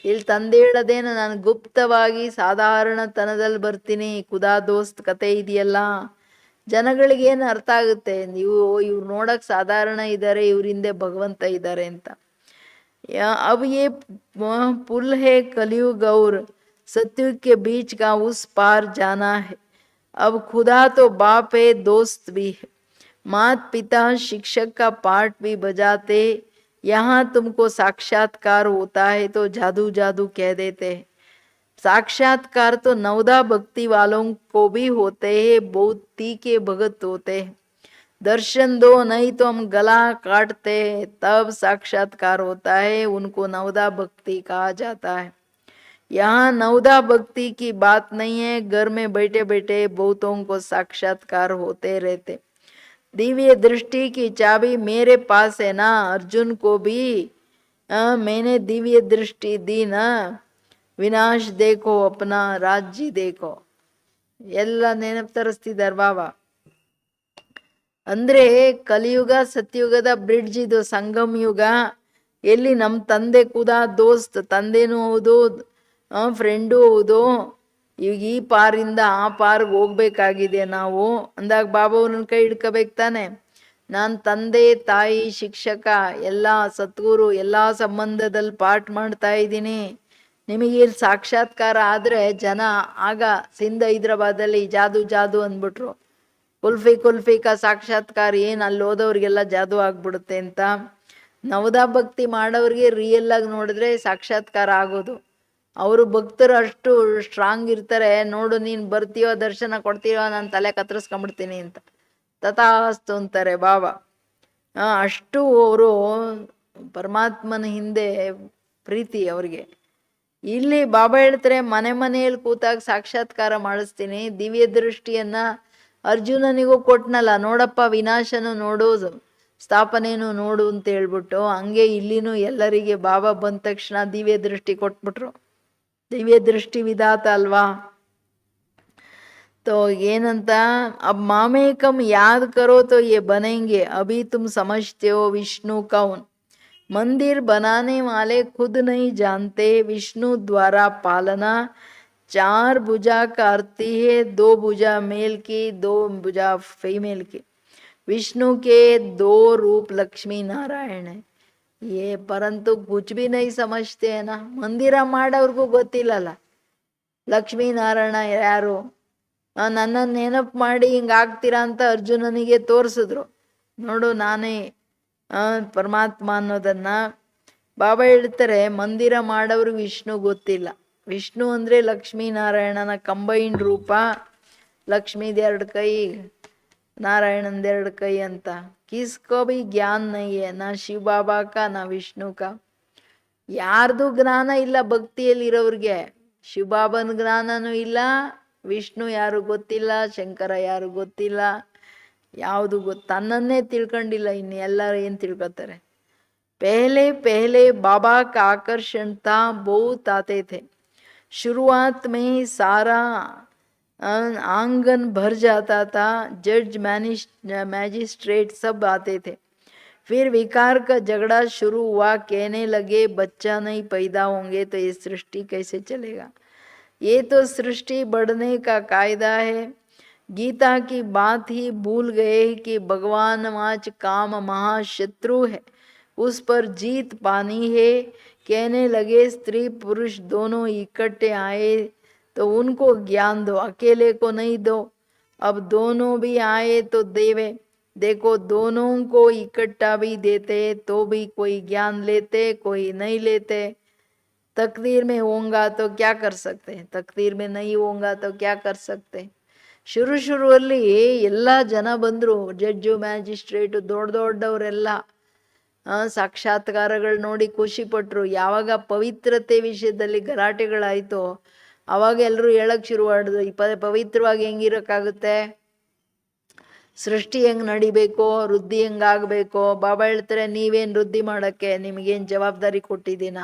ಇಲ್ಲಿ ತಂದೆ ಹೇಳೋದೇನು, ನಾನು ಗುಪ್ತವಾಗಿ ಸಾಧಾರಣತನದಲ್ಲಿ ಬರ್ತೀನಿ, ಖುದಾ ದೋಸ್ತ್ ಕತೆ ಇದೆಯಲ್ಲ. ಜನಗಳಿಗೇನು ಅರ್ಥ ಆಗುತ್ತೆ, ಇವ್ರು ನೋಡಕ್ ಸಾಧಾರಣ ಇದ್ದಾರೆ, ಇವ್ರ ಹಿಂದೆ ಭಗವಂತ ಇದ್ದಾರೆ ಅಂತ. अब ये पुल है कलयुग और सतयुग के बीच का उस पार जाना है. अब खुदा तो बाप है, दोस्त भी है, मात पिता शिक्षक का पार्ट भी बजाते. यहाँ तुमको साक्षात्कार होता है तो जादू जादू कह देते हैं. साक्षात्कार तो नवदा भक्ति वालों को भी होते हैं, बहुत तीखे भगत होते हैं. दर्शन दो नहीं तो हम गला काटते हैं, तब साक्षात्कार होता है, उनको नवदा भक्ति कहा जाता है. यहाँ नवदा भक्ति की बात नहीं है, घर में बैठे बैठे बहुतों को साक्षात्कार होते रहते. दिव्य दृष्टि की चाबी मेरे पास है ना, अर्जुन को भी मैंने दिव्य दृष्टि दी ना. ವಿನಾಶ್ ದೇಖೋ ಅಪ್ನಾ ರಾಜ್ಯ ದೇಖೋ, ಎಲ್ಲ ನೆನಪು ತರಿಸ್ತಿದ್ದಾರೆ ಬಾಬಾ. ಅಂದ್ರೆ ಕಲಿಯುಗ ಸತ್ಯುಗದ ಬ್ರಿಡ್ಜ್ ಇದು, ಸಂಗಮ್ ಯುಗ. ಎಲ್ಲಿ ನಮ್ಮ ತಂದೆ ಖುದಾ ದೋಸ್ತ್, ತಂದೆನೂ ಹೌದು ಫ್ರೆಂಡು ಹೌದು. ಈಗ ಈ ಪಾರಿಂದ ಆ ಪಾರ್ಗೆ ಹೋಗ್ಬೇಕಾಗಿದೆ ನಾವು ಅಂದಾಗ ಬಾಬಾ ಅವ್ರನ್ನ ಕೈ ಹಿಡ್ಕೋಬೇಕು ತಾನೆ. ನಾನು ತಂದೆ ತಾಯಿ ಶಿಕ್ಷಕ ಎಲ್ಲ ಸದ್ಗುರು ಎಲ್ಲ ಸಂಬಂಧದಲ್ಲಿ ಪಾಠ ಮಾಡ್ತಾ ಇದ್ದೀನಿ. ನಿಮಗೆ ಇಲ್ಲಿ ಸಾಕ್ಷಾತ್ಕಾರ ಆದರೆ ಜನ ಆಗ ಸಿಂಧ್ ಹೈದ್ರಾಬಾದಲ್ಲಿ ಜಾದು ಜಾದು ಅಂದ್ಬಿಟ್ರು. ಕುಲ್ಫಿ ಕಾ ಸಾಕ್ಷಾತ್ಕಾರ, ಏನು ಅಲ್ಲಿ ಹೋದವ್ರಿಗೆಲ್ಲ ಜಾದು ಆಗ್ಬಿಡುತ್ತೆ ಅಂತ. ನವದಾ ಭಕ್ತಿ ಮಾಡೋರಿಗೆ ರಿಯಲ್ ಆಗಿ ನೋಡಿದ್ರೆ ಸಾಕ್ಷಾತ್ಕಾರ ಆಗೋದು. ಅವರು ಭಕ್ತರು ಅಷ್ಟು ಸ್ಟ್ರಾಂಗ್ ಇರ್ತಾರೆ, ನೋಡು ನೀನು ಬರ್ತೀಯೋ ದರ್ಶನ ಕೊಡ್ತೀಯೋ ನಾನು ತಲೆ ಕತ್ತರಿಸ್ಕೊಂಡ್ಬಿಡ್ತೀನಿ ಅಂತ. ತಥಾಸ್ತು ಅಂತಾರೆ ಬಾಬಾ. ಅಷ್ಟು ಅವರು ಪರಮಾತ್ಮನ ಹಿಂದೆ ಪ್ರೀತಿ ಅವ್ರಿಗೆ. ಇಲ್ಲಿ ಬಾಬಾ ಹೇಳ್ತಾರೆ ಮನೆಯಲ್ಲಿ ಕೂತಾಗ ಸಾಕ್ಷಾತ್ಕಾರ ಮಾಡಿಸ್ತೀನಿ. ದಿವ್ಯ ದೃಷ್ಟಿಯನ್ನ ಅರ್ಜುನನಿಗೂ ಕೊಟ್ನಲ್ಲ, ನೋಡಪ್ಪ ವಿನಾಶನು ನೋಡು ಸ್ಥಾಪನೆಯನ್ನು ನೋಡು ಅಂತ ಹೇಳ್ಬಿಟ್ಟು, ಹಂಗೆ ಇಲ್ಲಿನೂ ಎಲ್ಲರಿಗೆ ಬಾಬಾ ಬಂದ ತಕ್ಷಣ ದಿವ್ಯ ದೃಷ್ಟಿ ಕೊಟ್ಬಿಟ್ರು. ದಿವ್ಯ ದೃಷ್ಟಿ ವಿಧಾತ ಅಲ್ವಾ. तो ಏನಂತ अब मामेकम याद करो तो ये बनेंगे, अभी तुम समझते हो विष्णु कौन, मंदिर बनाने वाले खुद नहीं जानते विष्णु द्वारा पालना, चार भुजा का अर्थ है दो भुजा मेल की दो भुजा फीमेल की, विष्णु के दो रूप लक्ष्मी नारायण है ये, परंतु कुछ भी नहीं समझते है ना. ಮಂದಿರ ಮಾಡೋರ್ಗೂ ಗೊತ್ತಿಲ್ಲಲ್ಲ ಲಕ್ಷ್ಮೀ ನಾರಾಯಣ ಯಾರು. ನನ್ನನ್ನು ನೆನಪು ಮಾಡಿ ಹಿಂಗಾಗ್ತೀರಾ ಅಂತ ಅರ್ಜುನನಿಗೆ ತೋರಿಸಿದ್ರು. ನೋಡು ನಾನೇ ಪರಮಾತ್ಮ ಅನ್ನೋದನ್ನ ಬಾಬಾ ಹೇಳ್ತಾರೆ. ಮಂದಿರ ಮಾಡೋರು ವಿಷ್ಣು ಗೊತ್ತಿಲ್ಲ. ವಿಷ್ಣು ಅಂದರೆ ಲಕ್ಷ್ಮೀನಾರಾಯಣನ ಕಂಬೈನ್ಡ್ ರೂಪ. ಲಕ್ಷ್ಮೀದೆರಡು ಕೈ, ನಾರಾಯಣಂದೆರಡು ಕೈ ಅಂತ. ಕಿಸ್ಕೋ ಭಿ ಜ್ಞಾನ ನಹಿಯೇ, ನಾ ಶಿವ ಬಾಬಾ ಕಾ ನಾ ವಿಷ್ಣು ಕಾ. ಯಾರ್ದು ಜ್ಞಾನ ಇಲ್ಲ ಭಕ್ತಿಯಲ್ಲಿರೋರಿಗೆ. ಶಿವಬಾಬನ ಜ್ಞಾನನೂ ಇಲ್ಲ, ವಿಷ್ಣು ಯಾರು ಗೊತ್ತಿಲ್ಲ, ಶಂಕರ ಯಾರು ಗೊತ್ತಿಲ್ಲ, ಯಾವುದು ತನ್ನನ್ನೇ ತಿಳ್ಕೊಂಡಿಲ್ಲ. ಇನ್ನು ಎಲ್ಲರೂ ಏನು ತಿಳ್ಕೊತಾರೆ. पहले पहले बाबा का आकर्षण था, बहुत आते थे. शुरुआत में सारा आंगन भर जाता था, जज मैजिस्ट्रेट सब आते थे. फिर विकार का झगड़ा शुरू हुआ, कहने लगे बच्चा नहीं पैदा होंगे तो ये सृष्टि कैसे चलेगा, ये तो सृष्टि बढ़ने का कायदा है. गीता की बात ही भूल गए कि भगवान वाच काम महाशत्रु है, उस पर जीत पानी है. कहने लगे स्त्री पुरुष दोनों इकट्ठे आए तो उनको ज्ञान दो, अकेले को नहीं दो. अब दोनों भी आए तो देवे, देखो दोनों को इकट्ठा भी देते तो भी कोई ज्ञान लेते कोई नहीं लेते. तकदीर में होगा तो क्या कर सकते, तकदीर में नहीं होगा तो क्या कर सकते. ಶುರುವಲ್ಲಿ ಎಲ್ಲ ಜನ ಬಂದರು, ಜಡ್ಜು ಮ್ಯಾಜಿಸ್ಟ್ರೇಟು ದೊಡ್ಡವರೆಲ್ಲ ಸಾಕ್ಷಾತ್ಕಾರಗಳು ನೋಡಿ ಖುಷಿ ಪಟ್ಟರು. ಯಾವಾಗ ಪವಿತ್ರತೆ ವಿಷಯದಲ್ಲಿ ಗಲಾಟೆಗಳಾಯಿತೋ ಆವಾಗ ಎಲ್ಲರೂ ಹೇಳಕ್ಕೆ ಶುರು ಮಾಡಿದ್ರು, ಈ ಪವಿತ್ರವಾಗಿ ಹೆಂಗಿರೋಕ್ಕಾಗುತ್ತೆ, ಸೃಷ್ಟಿ ಹೆಂಗೆ ನಡಿಬೇಕೋ, ವೃದ್ಧಿ ಹೆಂಗಾಗಬೇಕೋ. ಬಾಬಾ ಹೇಳ್ತಾರೆ ನೀವೇನು ವೃದ್ಧಿ ಮಾಡೋಕ್ಕೆ ನಿಮಗೇನು ಜವಾಬ್ದಾರಿ ಕೊಟ್ಟಿದ್ದೀನ,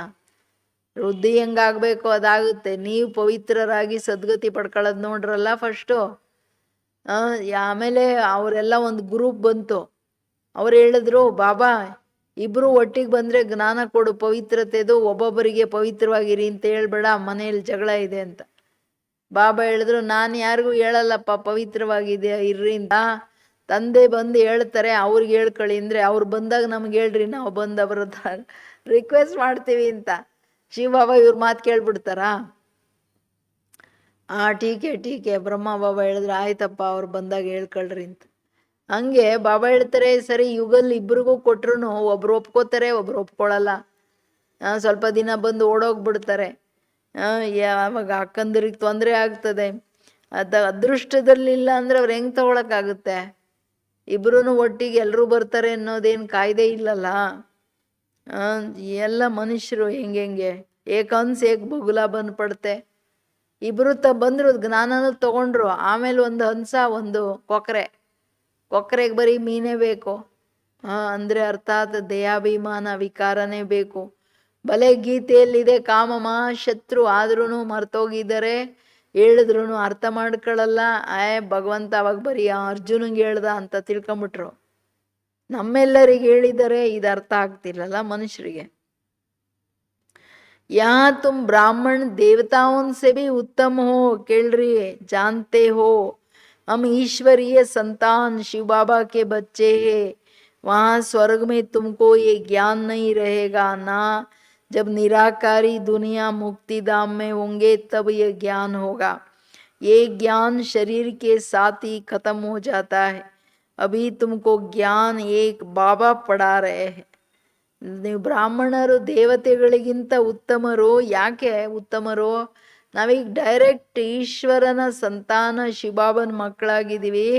ವೃದ್ಧಿ ಹೆಂಗಾಗಬೇಕೋ ಅದಾಗುತ್ತೆ. ನೀವು ಪವಿತ್ರರಾಗಿ ಸದ್ಗತಿ ಪಡ್ಕೊಳ್ಳೋದು ನೋಡ್ರಲ್ಲ ಫಸ್ಟು. ಆಮೇಲೆ ಅವರೆಲ್ಲ ಒಂದು ಗ್ರೂಪ್ ಬಂತು. ಅವ್ರು ಹೇಳಿದ್ರು ಬಾಬಾ ಇಬ್ಬರು ಒಟ್ಟಿಗೆ ಬಂದರೆ ಜ್ಞಾನ ಕೊಡು ಪವಿತ್ರತೆದು, ಒಬ್ಬೊಬ್ಬರಿಗೆ ಪವಿತ್ರವಾಗಿರಿ ಅಂತ ಹೇಳ್ಬೇಡ, ಮನೆಯಲ್ಲಿ ಜಗಳ ಇದೆ ಅಂತ. ಬಾಬಾ ಹೇಳಿದ್ರು ನಾನು ಯಾರಿಗೂ ಹೇಳಲ್ಲಪ್ಪ ಪವಿತ್ರವಾಗಿದೆ ಇರ್ರಿ ಅಂತ. ತಂದೆ ಬಂದು ಹೇಳ್ತಾರೆ ಅವ್ರಿಗೆ ಹೇಳ್ಕೊಳ್ಳಿ ಅಂದರೆ, ಅವ್ರು ಬಂದಾಗ ನಮ್ಗೆ ಹೇಳ್ರಿ, ನಾವು ಬಂದು ಅವ್ರ ಹತ್ರ ರಿಕ್ವೆಸ್ಟ್ ಮಾಡ್ತೀವಿ ಅಂತ. ಶಿವ ಬಾಬಾ ಇವ್ರ ಮಾತು ಕೇಳ್ಬಿಡ್ತಾರಾ? ಟೀಕೆ ಬ್ರಹ್ಮ ಬಾಬಾ ಹೇಳಿದ್ರೆ ಆಯ್ತಪ್ಪ ಅವ್ರು ಬಂದಾಗ ಹೇಳ್ಕೊಳ್ರಿ ಅಂತ. ಹಂಗೆ ಬಾಬಾ ಹೇಳ್ತಾರೆ ಸರಿ ಯುಗಲ್ಲಿ ಇಬ್ರಿಗೂ ಕೊಟ್ರು ಒಬ್ರು ಒಪ್ಕೋತಾರೆ ಒಬ್ರು ಒಪ್ಕೊಳ್ಳಲ್ಲ. ಸ್ವಲ್ಪ ದಿನ ಬಂದು ಓಡೋಗ್ಬಿಡ್ತಾರೆ. ಯಾವಾಗ ಅಕ್ಕಂದಿರಿಗೆ ತೊಂದರೆ ಆಗ್ತದೆ. ಅದೃಷ್ಟದಲ್ಲಿಲ್ಲ ಅಂದರೆ ಅವ್ರು ಹೆಂಗೆ ತಗೊಳಕ್ಕಾಗುತ್ತೆ? ಇಬ್ರು ಒಟ್ಟಿಗೆ ಎಲ್ಲರೂ ಬರ್ತಾರೆ ಅನ್ನೋದೇನು ಕಾಯ್ದೆ ಇಲ್ಲಲ್ಲ. ಎಲ್ಲ ಮನುಷ್ಯರು ಹೆಂಗೆ ಏಕಂಸ್ ಏಕ್ ಬಗುಲ ಬಂದು ಪಡ್ತೆ. ಇಬ್ಬರು ಬಂದರು, ಜ್ಞಾನನೂ ತಗೊಂಡ್ರು. ಆಮೇಲೆ ಒಂದು ಹಂಸ ಒಂದು ಕೊಕ್ಕರೆಗೆ ಬರೀ ಮೀನೇ ಬೇಕು. ಅಂದರೆ ಅರ್ಥಾತ್ ದೇಹಾಭಿಮಾನ ವಿಕಾರನೇ ಬೇಕು. ಭಲೆ ಗೀತೆಯಲ್ಲಿದೆ ಕಾಮ ಮಹಾಶತ್ರು, ಆದ್ರೂ ಮರ್ತೋಗಿದ್ದಾರೆ, ಹೇಳಿದ್ರು ಅರ್ಥ ಮಾಡ್ಕೊಳ್ಳಲ್ಲ. ಭಗವಂತ ಅವಾಗ ಬರೀ ಅರ್ಜುನಿಗೆ ಹೇಳ್ದ ಅಂತ ತಿಳ್ಕೊಂಬಿಟ್ರು. ನಮ್ಮೆಲ್ಲರಿಗೆ ಹೇಳಿದರೆ ಇದು ಅರ್ಥ ಆಗ್ತಿಲ್ಲಲ್ಲ ಮನುಷ್ಯರಿಗೆ. यहाँ तुम ब्राह्मण देवताओं से भी उत्तम हो, केल्री जानते हो हम ईश्वरीय संतान शिव बाबा के बच्चे हैं. वहाँ स्वर्ग में तुमको ये ज्ञान नहीं रहेगा, ना जब निराकारी दुनिया मुक्ति धाम में होंगे तब ये ज्ञान होगा। ये ज्ञान शरीर के साथ ही खत्म हो जाता है। अभी तुमको ज्ञान एक बाबा पढ़ा रहे हैं। ನೀವು ಬ್ರಾಹ್ಮಣರು ದೇವತೆಗಳಿಗಿಂತ ಉತ್ತಮರು. ಯಾಕೆ ಉತ್ತಮರು? ನಾವೀಗ ಡೈರೆಕ್ಟ್ ಈಶ್ವರನ ಸಂತಾನ ಶಿವಬಾಬನ ಮಕ್ಕಳಾಗಿದ್ದೀವಿ.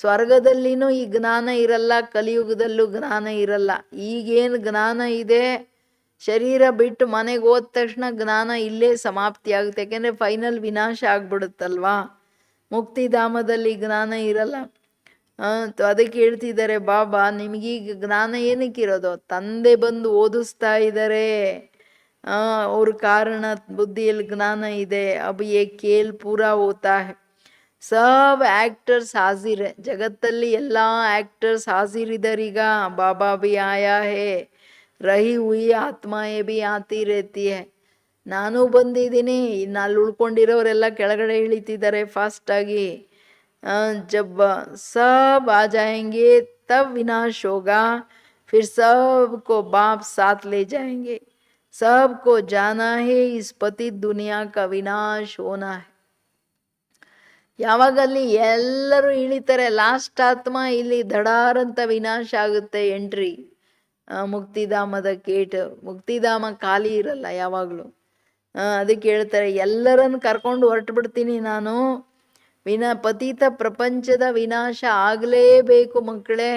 ಸ್ವರ್ಗದಲ್ಲಿನೂ ಈ ಜ್ಞಾನ ಇರಲ್ಲ, ಕಲಿಯುಗದಲ್ಲೂ ಜ್ಞಾನ ಇರಲ್ಲ. ಈಗೇನು ಜ್ಞಾನ ಇದೆ, ಶರೀರ ಬಿಟ್ಟು ಮನೆಗೆ ಹೋದ ತಕ್ಷಣ ಜ್ಞಾನ ಇಲ್ಲೇ ಸಮಾಪ್ತಿ ಆಗುತ್ತೆ. ಯಾಕೆಂದರೆ ಫೈನಲ್ ವಿನಾಶ ಆಗ್ಬಿಡುತ್ತಲ್ವಾ. ಮುಕ್ತಿಧಾಮದಲ್ಲಿ ಜ್ಞಾನ ಇರಲ್ಲ. ಅದಕ್ಕೆ ಹೇಳ್ತಿದ್ದಾರೆ ಬಾಬಾ, ನಿಮಗೀಗ ಜ್ಞಾನ ಏನಕ್ಕಿರೋದು? ತಂದೆ ಬಂದು ಓದಿಸ್ತಾ ಇದ್ದಾರೆ. ಅವ್ರ ಕಾರಣ ಬುದ್ಧಿಯಲ್ಲಿ ಜ್ಞಾನ ಇದೆ. ಅಬ್ ಯೇ ಖೇಲ್ ಪೂರಾ ಹೋತಾ ಹೈ. सब एक्टर्स हाजिर है. जगತ್ತಲ್ಲಿ ಎಲ್ಲ ಆಕ್ಟರ್ಸ್ ಹಾಜಿರಿದರೀಗ. ಬಾಬಾ भी आया है. रही हुई आत्माएं भी आती रहती है. ನಾನು ಬಂದಿದ್ದೀನಿ. ಇನ್ನು ಅಲ್ಲಿ ಉಳ್ಕೊಂಡಿರೋರೆಲ್ಲ ಕೆಳಗಡೆ ಇಳಿತಿದ್ದಾರೆ ಫಾಸ್ಟಾಗಿ. जब सब आ जाएंगे तब विनाश होगा. फिर सबको बाप साथ ले जाएंगे. सबको जाना है. इस पतित दुनिया का विनाश होना है. ಯಾವಾಗಲ್ಲಿ ಎಲ್ಲರೂ ಇಳಿತಾರೆ, ಲಾಸ್ಟ್ ಆತ್ಮ ಇಲ್ಲಿ ಧಡಾರಂತ ವಿನಾಶ ಆಗುತ್ತೆ. Entry ಮುಕ್ತಿಧಾಮದ gate. ಮುಕ್ತಿಧಾಮ ಖಾಲಿ ಇರಲ್ಲ ಯಾವಾಗಲೂ. ಅದಕ್ಕೆ ಹೇಳ್ತಾರೆ, ಎಲ್ಲರನ್ನು ಕರ್ಕೊಂಡು ಹೊರಟು ಬಿಡ್ತೀನಿ ನಾನು. ಪತಿತ ಪ್ರಪಂಚದ ವಿನಾಶ ಆಗಲೇಬೇಕು ಮಕ್ಕಳೇ.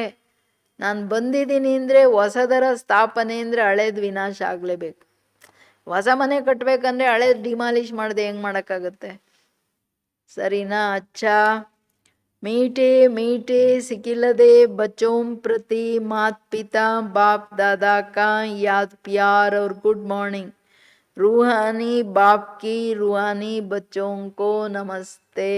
ನಾನು ಬಂದಿದ್ದೀನಿ ಅಂದರೆ ಹೊಸದರ ಸ್ಥಾಪನೆ ಅಂದರೆ ಹಳೇದು ವಿನಾಶ ಆಗಲೇಬೇಕು. ಹೊಸ ಮನೆ ಕಟ್ಟಬೇಕಂದ್ರೆ ಹಳೇದು ಡಿಮಾಲಿಷ್ ಮಾಡದೆ ಹೆಂಗೆ ಮಾಡೋಕ್ಕಾಗತ್ತೆ? सरीना अच्छा। मीठे मीठे सिकिलदे बच्चों प्रति मात पिता बाप दादा का याद प्यार और गुड मॉर्निंग। रूहानी बाप की रूहानी बच्चों को नमस्ते।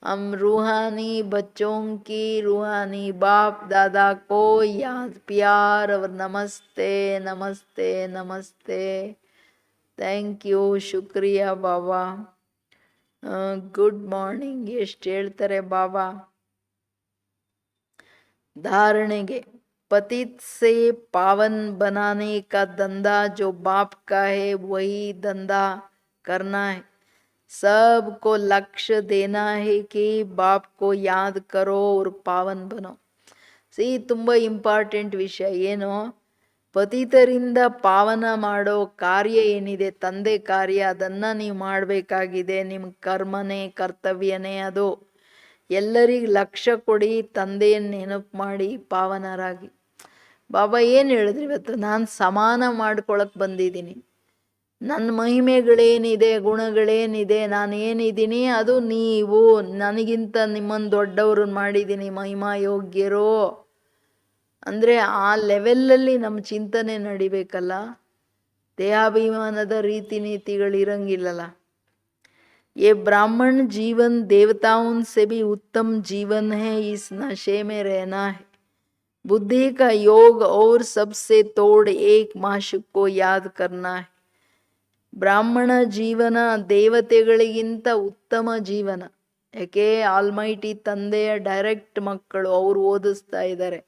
हम रूहानी बच्चों की रूहानी बाप दादा को याद प्यार और नमस्ते नमस्ते नमस्ते। थैंक यू, शुक्रिया बाबा। गुड मॉर्निंग ಎಷ್ಟು ಹೇಳ್ತಾರೆ ಬಾಬಾ. धारणेगे पतित से पावन बनाने का धंधा जो बाप का है वही धंधा करना है. सबको लक्ष्य देना है कि बाप को याद करो और पावन बनो. ಸಿ ತುಂಬ ಇಂಪಾರ್ಟೆಂಟ್ ವಿಷಯ. ಏನು? ಪತಿತರಿಂದ ಪಾವನ ಮಾಡೋ ಕಾರ್ಯ ಏನಿದೆ, ತಂದೆ ಕಾರ್ಯ, ಅದನ್ನು ನೀವು ಮಾಡಬೇಕಾಗಿದೆ. ನಿಮ್ಮ ಕರ್ಮನೇ, ಕರ್ತವ್ಯನೇ ಅದು. ಎಲ್ಲರಿಗೂ ಲಕ್ಷ್ಯ ಕೊಡಿ, ತಂದೆಯನ್ನು ನೆನಪು ಮಾಡಿ ಪಾವನರಾಗಿ. ಬಾಬಾ ಏನು ಹೇಳಿದ್ರಿ ಇವತ್ತು? ನಾನು ಸಮಾನ ಮಾಡ್ಕೊಳಕ್ಕೆ ಬಂದಿದ್ದೀನಿ. ನನ್ನ ಮಹಿಮೆಗಳೇನಿದೆ, ಗುಣಗಳೇನಿದೆ, ನಾನು ಏನಿದ್ದೀನಿ ಅದು ನೀವು. ನನಗಿಂತ ನಿಮ್ಮನ್ನು ದೊಡ್ಡವ್ರನ್ನ ಮಾಡಿದ್ದೀನಿ, ಮಹಿಮಾ ಯೋಗ್ಯರು. ಅಂದರೆ ಆ ಲೆವೆಲ್ಲಲ್ಲಿ ನಮ್ಮ ಚಿಂತನೆ ನಡಿಬೇಕಲ್ಲ. ದೇಹಾಭಿಮಾನದ ರೀತಿ ನೀತಿಗಳಿರಂಗಿಲ್ಲಲ್ಲ. ये ब्राह्मण जीवन देवताओं से भी उत्तम जीवन है. इस नशे में रहना है. बुद्धि का योग और सबसे तोड़ एक माशुक को याद करना है. ಬ್ರಾಹ್ಮಣ ಜೀವನ ದೇವತೆಗಳಿಗಿಂತ ಉತ್ತಮ ಜೀವನ. ಯಾಕೆ? ಆಲ್ಮೈಟಿ ತಂದೆಯ ಡೈರೆಕ್ಟ್ ಮಕ್ಕಳು, ಅವರು ಓದಿಸ್ತಾ ಇದ್ದಾರೆ.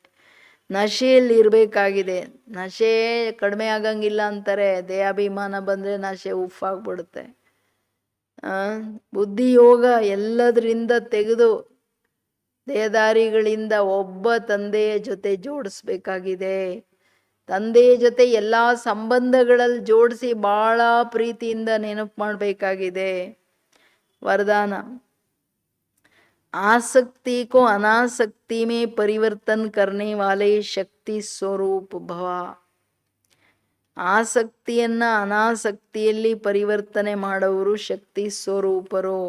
ನಶೆಯಲ್ಲಿ ಇರಬೇಕಾಗಿದೆ. ನಶೆ ಕಡಿಮೆ ಆಗಂಗಿಲ್ಲ ಅಂತಾರೆ. ದೇಹಾಭಿಮಾನ ಬಂದರೆ ನಶೆ ಉಫಾಗ್ಬಿಡುತ್ತೆ. ಬುದ್ಧಿಯೋಗ ಎಲ್ಲದರಿಂದ ತೆಗೆದು ದೇಹದಾರಿಗಳಿಂದ ಒಬ್ಬ ತಂದೆಯ ಜೊತೆ ಜೋಡಿಸ್ಬೇಕಾಗಿದೆ. ತಂದೆಯ ಜೊತೆ ಎಲ್ಲ ಸಂಬಂಧಗಳಲ್ಲಿ ಜೋಡಿಸಿ ಭಾಳ ಪ್ರೀತಿಯಿಂದ ನೆನಪು ಮಾಡಬೇಕಾಗಿದೆ. ವರದಾನ: आसक्ति को अनासक्ति में परिवर्तन करने वाले शक्ति स्वरूप भव. ಆಸಕ್ತಿಯನ್ನು ಅನಾಸಕ್ತಿಯಲ್ಲಿ ಪರಿವರ್ತನೆ ಮಾಡೋರು ಶಕ್ತಿ ಸ್ವರೂಪರು.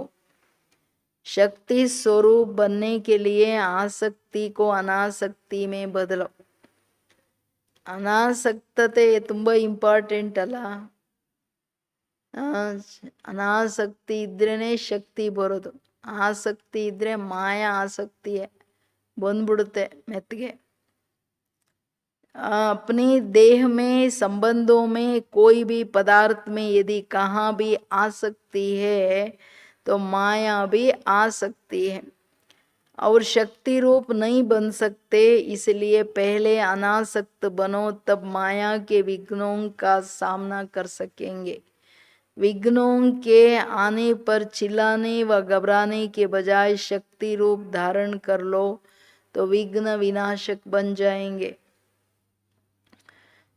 शक्ति स्वरूप बनने के लिए आसक्ति को अनासक्ति में बदलो. ಅನಾಸಕ್ತತೆ ತುಂಬ ಇಂಪಾರ್ಟೆಂಟ್ ಅಲ್ಲ. ಅನಾಸಕ್ತಿ ಇದ್ರೇ ಶಕ್ತಿ ಬರೋದು. ಆಸಕ್ತಿ ಇದ್ದರೆ ಮಾಯಾ ಆಸಕ್ತಿಯೇ ಬಂದ್ಬಿಡುತ್ತೆ ಮೆತ್ತಗೆ. अपने देह में संबंधों में कोई भी पदार्थ में यदि कहाँ भी आ सकती है तो माया भी आ सकती है. और शक्ति रूप नहीं बन सकते, इसलिए पहले अनासक्त बनो, तब माया के विघ्नों का सामना कर सकेंगे। विघ्नों के आने पर चिल्लाने व घबराने के बजाय शक्ति रूप धारण कर लो तो विघ्न विनाशक बन जाएंगे।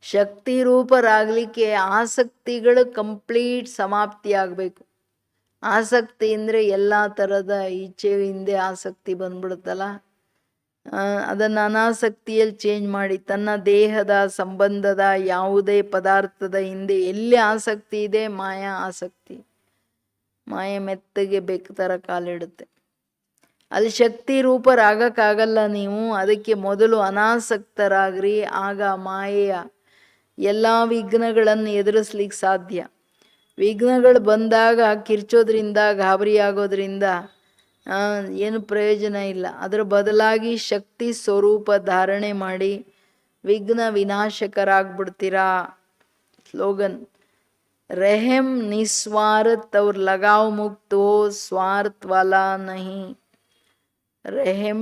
ಶಕ್ತಿ ರೂಪರಾಗಲಿಕ್ಕೆ ಆಸಕ್ತಿಗಳು ಕಂಪ್ಲೀಟ್ ಸಮಾಪ್ತಿ ಆಗಬೇಕು. ಆಸಕ್ತಿ ಅಂದರೆ ಎಲ್ಲ ಥರದ ಇಚ್ಛೆ ಹಿಂದೆ ಆಸಕ್ತಿ ಬಂದ್ಬಿಡುತ್ತಲ್ಲ, ಅದನ್ನು ಅನಾಸಕ್ತಿಯಲ್ಲಿ ಚೇಂಜ್ ಮಾಡಿ ತನ್ನ ದೇಹದ ಸಂಬಂಧದ ಯಾವುದೇ ಪದಾರ್ಥದ ಹಿಂದೆ ಎಲ್ಲಿ ಆಸಕ್ತಿ ಇದೆ ಮಾಯಾ ಆಸಕ್ತಿ. ಮಾಯೆ ಮೆತ್ತಗೆ ಬೆಕ್ಕ ಥರ ಕಾಲಿಡುತ್ತೆ. ಅಲ್ಲಿ ಶಕ್ತಿ ರೂಪರಾಗಕ್ಕಾಗಲ್ಲ ನೀವು. ಅದಕ್ಕೆ ಮೊದಲು ಅನಾಸಕ್ತರಾಗ್ರಿ, ಆಗ ಮಾಯೆಯ ಎಲ್ಲ ವಿಘ್ನಗಳನ್ನು ಎದುರಿಸ್ಲಿಕ್ಕೆ ಸಾಧ್ಯ. ವಿಘ್ನಗಳು ಬಂದಾಗ ಕಿರ್ಚೋದ್ರಿಂದ ಗಾಬರಿ ಆಗೋದ್ರಿಂದ ಏನು ಪ್ರಯೋಜನ ಇಲ್ಲ. ಅದರ ಬದಲಾಗಿ ಶಕ್ತಿ ಸ್ವರೂಪ ಧಾರಣೆ ಮಾಡಿ ವಿಘ್ನ ವಿನಾಶಕರಾಗ್ಬಿಡ್ತೀರಾ. ಸ್ಲೋಗನ್: रहम निस्वार्थ और लगाव मुक्त हो, स्वार्थ वाला नहीं. रहम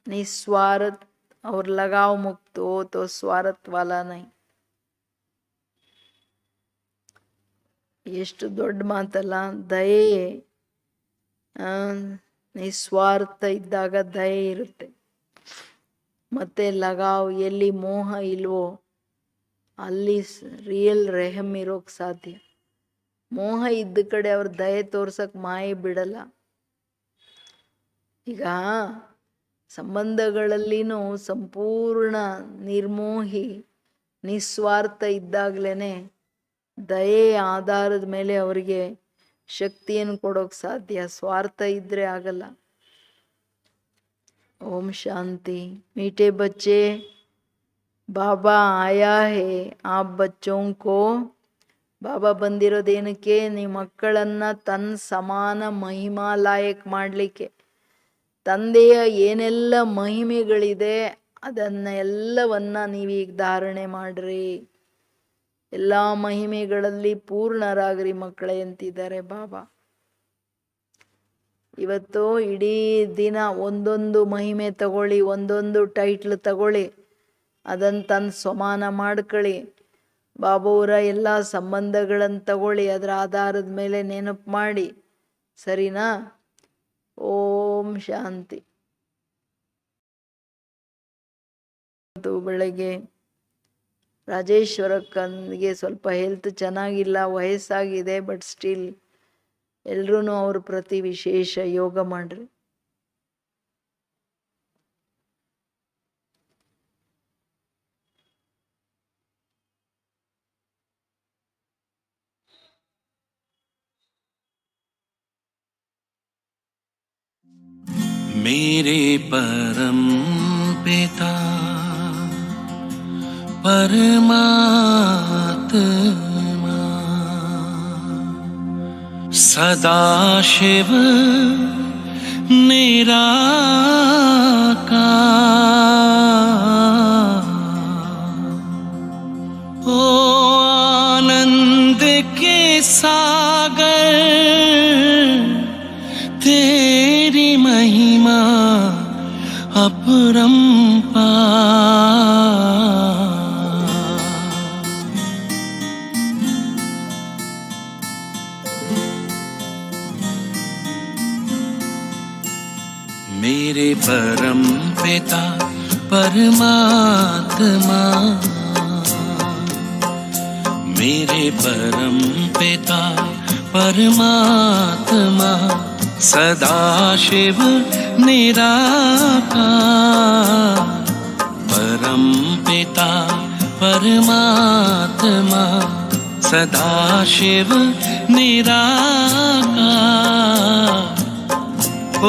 निस्वार्थ और लगाव मुक्त हो तो स्वार्थ वाला नहीं. ಎಷ್ಟು ದೊಡ್ಡ ಮಾತಲ್ಲ. ದಯೆ ನಿಸ್ವಾರ್ಥ ಇದ್ದಾಗ ದಯೆ ಇರುತ್ತೆ. ಮತ್ತೆ ಲಗಾವ್, ಎಲ್ಲಿ ಮೋಹ ಇಲ್ವೋ ಅಲ್ಲಿ ರಿಯಲ್ ರೆಹಮ್ ಇರೋಕ್ಕೆ ಸಾಧ್ಯ. ಮೋಹ ಇದ್ದ ಕಡೆ ಅವ್ರ ದಯೆ ತೋರ್ಸಕ್ಕೆ ಮಾಯೆ ಬಿಡಲ್ಲ. ಈಗ ಸಂಬಂಧಗಳಲ್ಲಿನೂ ಸಂಪೂರ್ಣ ನಿರ್ಮೋಹಿ ನಿಸ್ವಾರ್ಥ ಇದ್ದಾಗಲೇ ದಯೆಯ ಆಧಾರದ ಮೇಲೆ ಅವರಿಗೆ ಶಕ್ತಿಯನ್ನು ಕೊಡೋಕೆ ಸಾಧ್ಯ. ಸ್ವಾರ್ಥ ಇದ್ದರೆ ಆಗಲ್ಲ. ಓಂ ಶಾಂತಿ. मीठे बच्चे, बाबा आया है आप बच्चों को. ಬಾಬಾ ಬಂದಿರೋದೇನಕ್ಕೆ? ನಿಮ್ಮ ಮಕ್ಕಳನ್ನು ತನ್ನ ಸಮಾನ ಮಹಿಮಾ ಲಾಯಕ್ ಮಾಡಲಿಕ್ಕೆ. ತಂದೆಯ ಏನೆಲ್ಲ ಮಹಿಮೆಗಳಿದೆ ಅದನ್ನೆಲ್ಲವನ್ನ ನೀವೀಗ ಧಾರಣೆ ಮಾಡ್ರಿ. ಎಲ್ಲ ಮಹಿಮೆಗಳಲ್ಲಿ ಪೂರ್ಣರಾಗ್ರಿ ಮಕ್ಕಳೇ ಅಂತಿದ್ದಾರೆ ಬಾಬಾ. ಇವತ್ತು ಇಡೀ ದಿನ ಒಂದೊಂದು ಮಹಿಮೆ ತಗೊಳ್ಳಿ, ಒಂದೊಂದು ಟೈಟ್ಲ್ ತಗೊಳ್ಳಿ, ಅದನ್ನು ತನ್ನ ಸಮಾನ ಮಾಡ್ಕೊಳ್ಳಿ. ಬಾಬಾವರ ಎಲ್ಲ ಸಂಬಂಧಗಳನ್ನು ತಗೊಳ್ಳಿ, ಅದರ ಆಧಾರದ ಮೇಲೆ ನೆನಪು ಮಾಡಿ. ಸರಿನಾ? ಓಂ ಶಾಂತಿ. ಬೆಳಗ್ಗೆ ರಾಜೇಶ್ವರಕ್ಕನಿಗೆ ಸ್ವಲ್ಪ ಹೆಲ್ತ್ ಚೆನ್ನಾಗಿಲ್ಲ, ವಯಸ್ಸಾಗಿದೆ. ಬಟ್ ಸ್ಟಿಲ್ ಎಲ್ರೂ ಅವ್ರ ಪ್ರತಿ ವಿಶೇಷ ಯೋಗ ಮಾಡ್ರಿ. मेरे परम पिता परमात्मा सदाशिव निराकार, ओ आनंद के सागर तेरी महिमा अपरंपार. मेरे परम पिता परमात्मा, मेरे परम पिता परमात्मा सदाशिव निराकार, परम पिता परमात्मा सदाशिव निराकार, ओ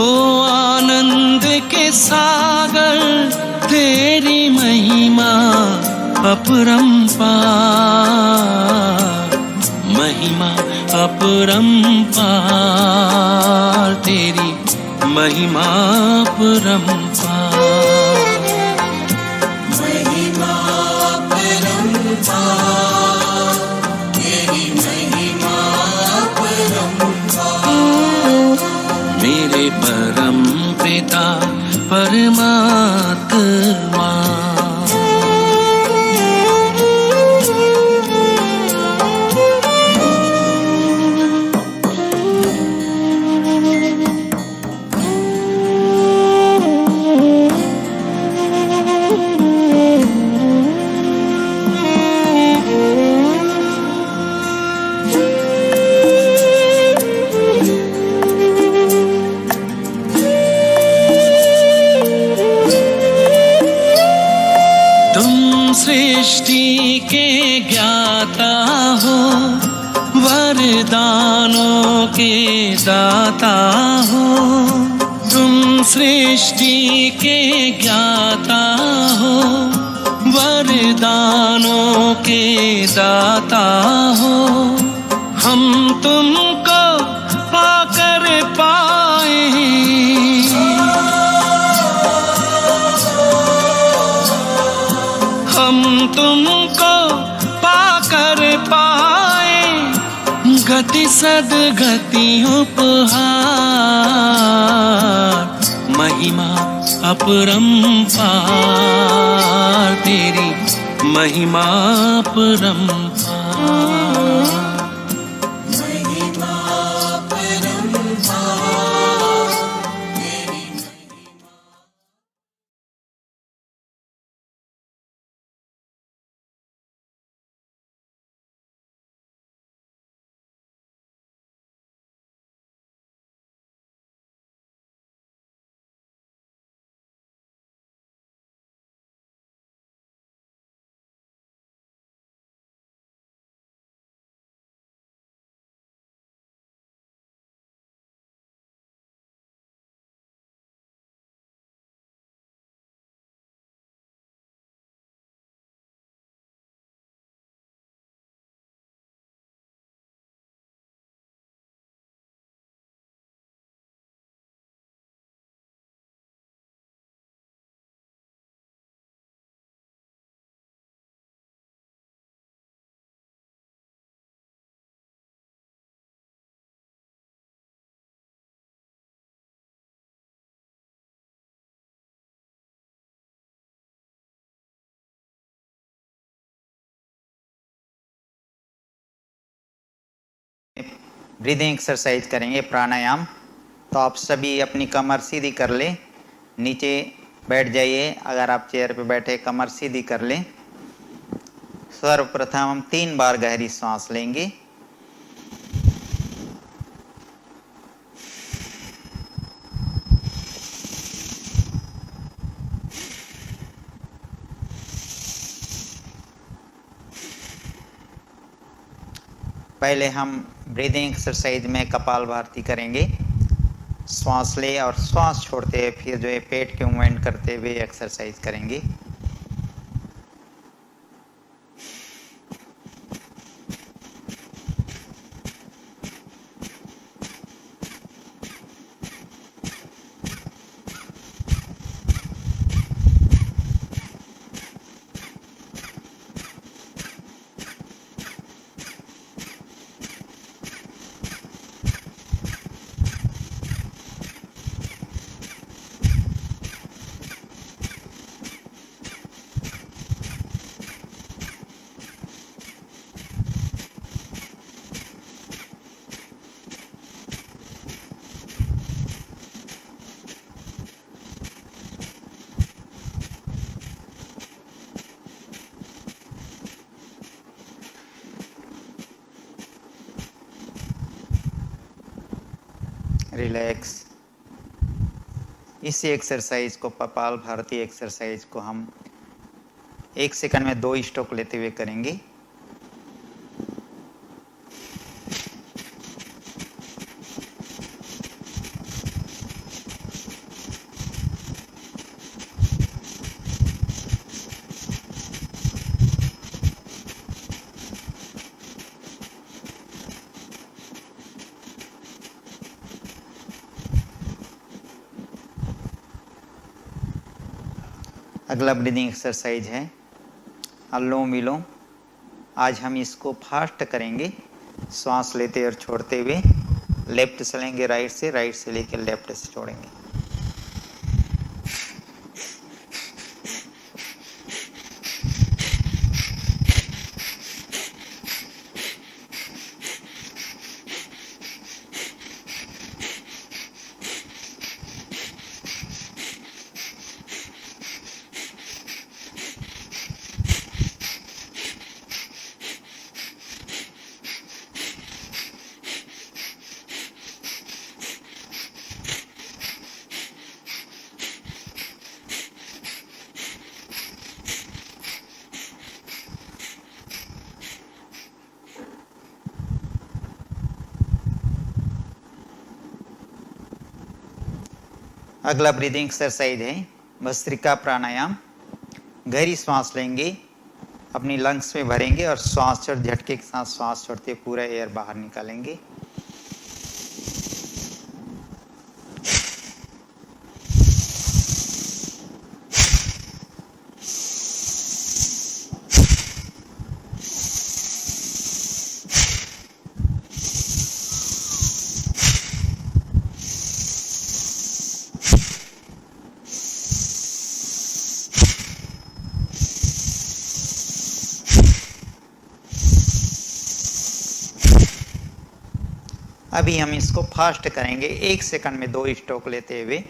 आनंद के सागर तेरी महिमा अपरंपार, महिमा अपरंपार, तेरी महिमा अपरंपार, महिमा अपरंपार, तेरी महिमा अपरंपार. मेरे परम पिता परमात्मा। सृष्टि के ज्ञाता हो, वरदानों के दाता हो। तुम सृष्टि के ज्ञाता हो, वरदानों के दाता हो। हम तुमको पाकर पाए, हम तुमको पाकर पाए, गति सदगति उपहार। महिमा अपरंपार, तेरी महिमा अपरंपार। ब्रीदिंग एक्सरसाइज करेंगे, प्राणायाम। तो आप सभी अपनी कमर सीधी कर लें, नीचे बैठ जाइए। अगर आप चेयर पे बैठे कमर सीधी कर लें। सर्वप्रथम हम 3 बार गहरी सांस लेंगे। पहले हम ब्रीदिंग एक्सरसाइज में कपालभाति करेंगे। श्वास ले और श्वास छोड़ते हुए फिर जो है पेट के मूवमेंट करते हुए एक्सरसाइज करेंगे। रिलैक्स। इसी एक्सरसाइज को कपालभाति एक्सरसाइज को हम 1 सेकंड में 2 स्ट्रोक लेते हुए करेंगे। अगला ब्रीदिंग एक्सरसाइज है अनुलोम विलोम। आज हम इसको फास्ट करेंगे, श्वास लेते और छोड़ते हुए। लेफ्ट से लेंगे राइट से, राइट से लेकर लेफ्ट से छोड़ेंगे। अगला ब्रीदिंग एक्सरसाइज है भस्त्रिका प्राणायाम। गहरी सांस लेंगे, अपनी लंग्स में भरेंगे और श्वास छोड़ झटके के साथ श्वास छोड़ते पूरा एयर बाहर निकालेंगे। अभी हम इसको फास्ट करेंगे, 1 सेकंड में 2 स्ट्रोक लेते हुए।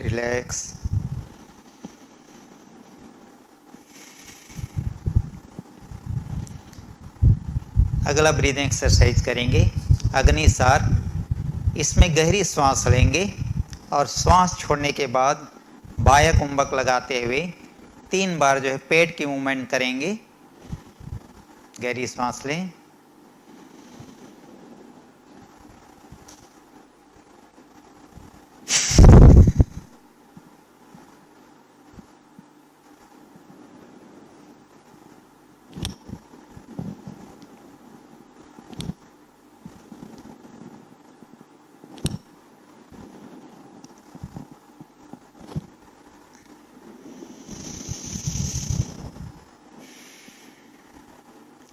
रिलैक्स। अगला ब्रीदिंग एक्सरसाइज करेंगे अग्निसार। इसमें गहरी सांस लेंगे और श्वास छोड़ने के बाद बाह्य कुंभक लगाते हुए 3 बार जो है पेट की मूवमेंट करेंगे। गहरी सांस लें,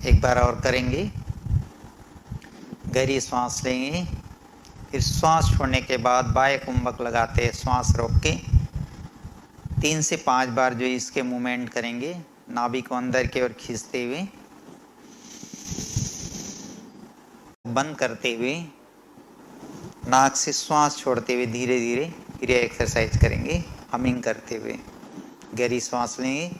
एक बार और करेंगे। गहरी सांस लेंगे, फिर श्वास छोड़ने के बाद बाह्य कुंभक लगाते हैं, श्वास रोक के 3 से 5 बार जो इसके मूवमेंट करेंगे, नाभि को अंदर की ओर खींचते हुए, बंद करते हुए नाक से श्वास छोड़ते हुए धीरे धीरे फिर एक्सरसाइज करेंगे हमिंग करते हुए। गहरी सांस लेंगे,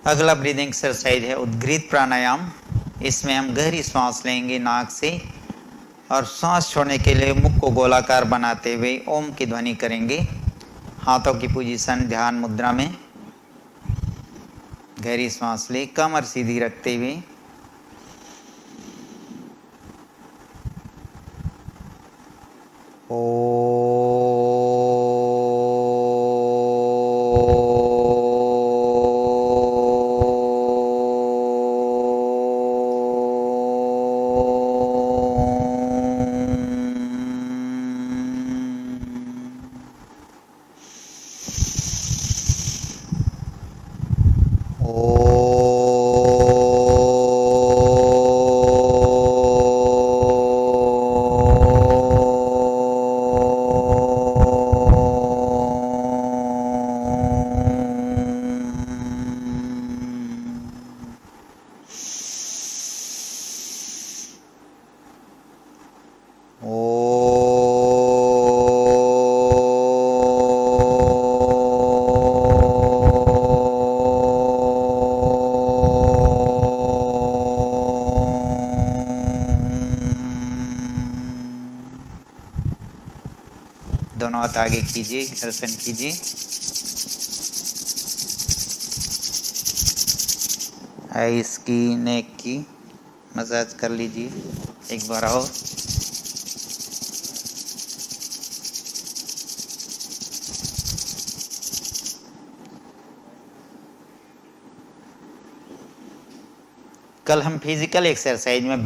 अगला ब्रीदिंग एक्सरसाइज है उद्गीत प्राणायाम। इसमें हम गहरी सांस लेंगे नाक से और सांस छोड़ने के लिए मुख को गोलाकार बनाते हुए ओम की ध्वनि करेंगे। हाथों की पोजीशन ध्यान मुद्रा में। गहरी सांस ले, कमर सीधी रखते हुए। हाथ आगे कीजिए, घर्षण कीजिए। आइस की, नेक की मसाज कर लीजिए एक बार और। कल हम फिजिकल एक्सरसाइज में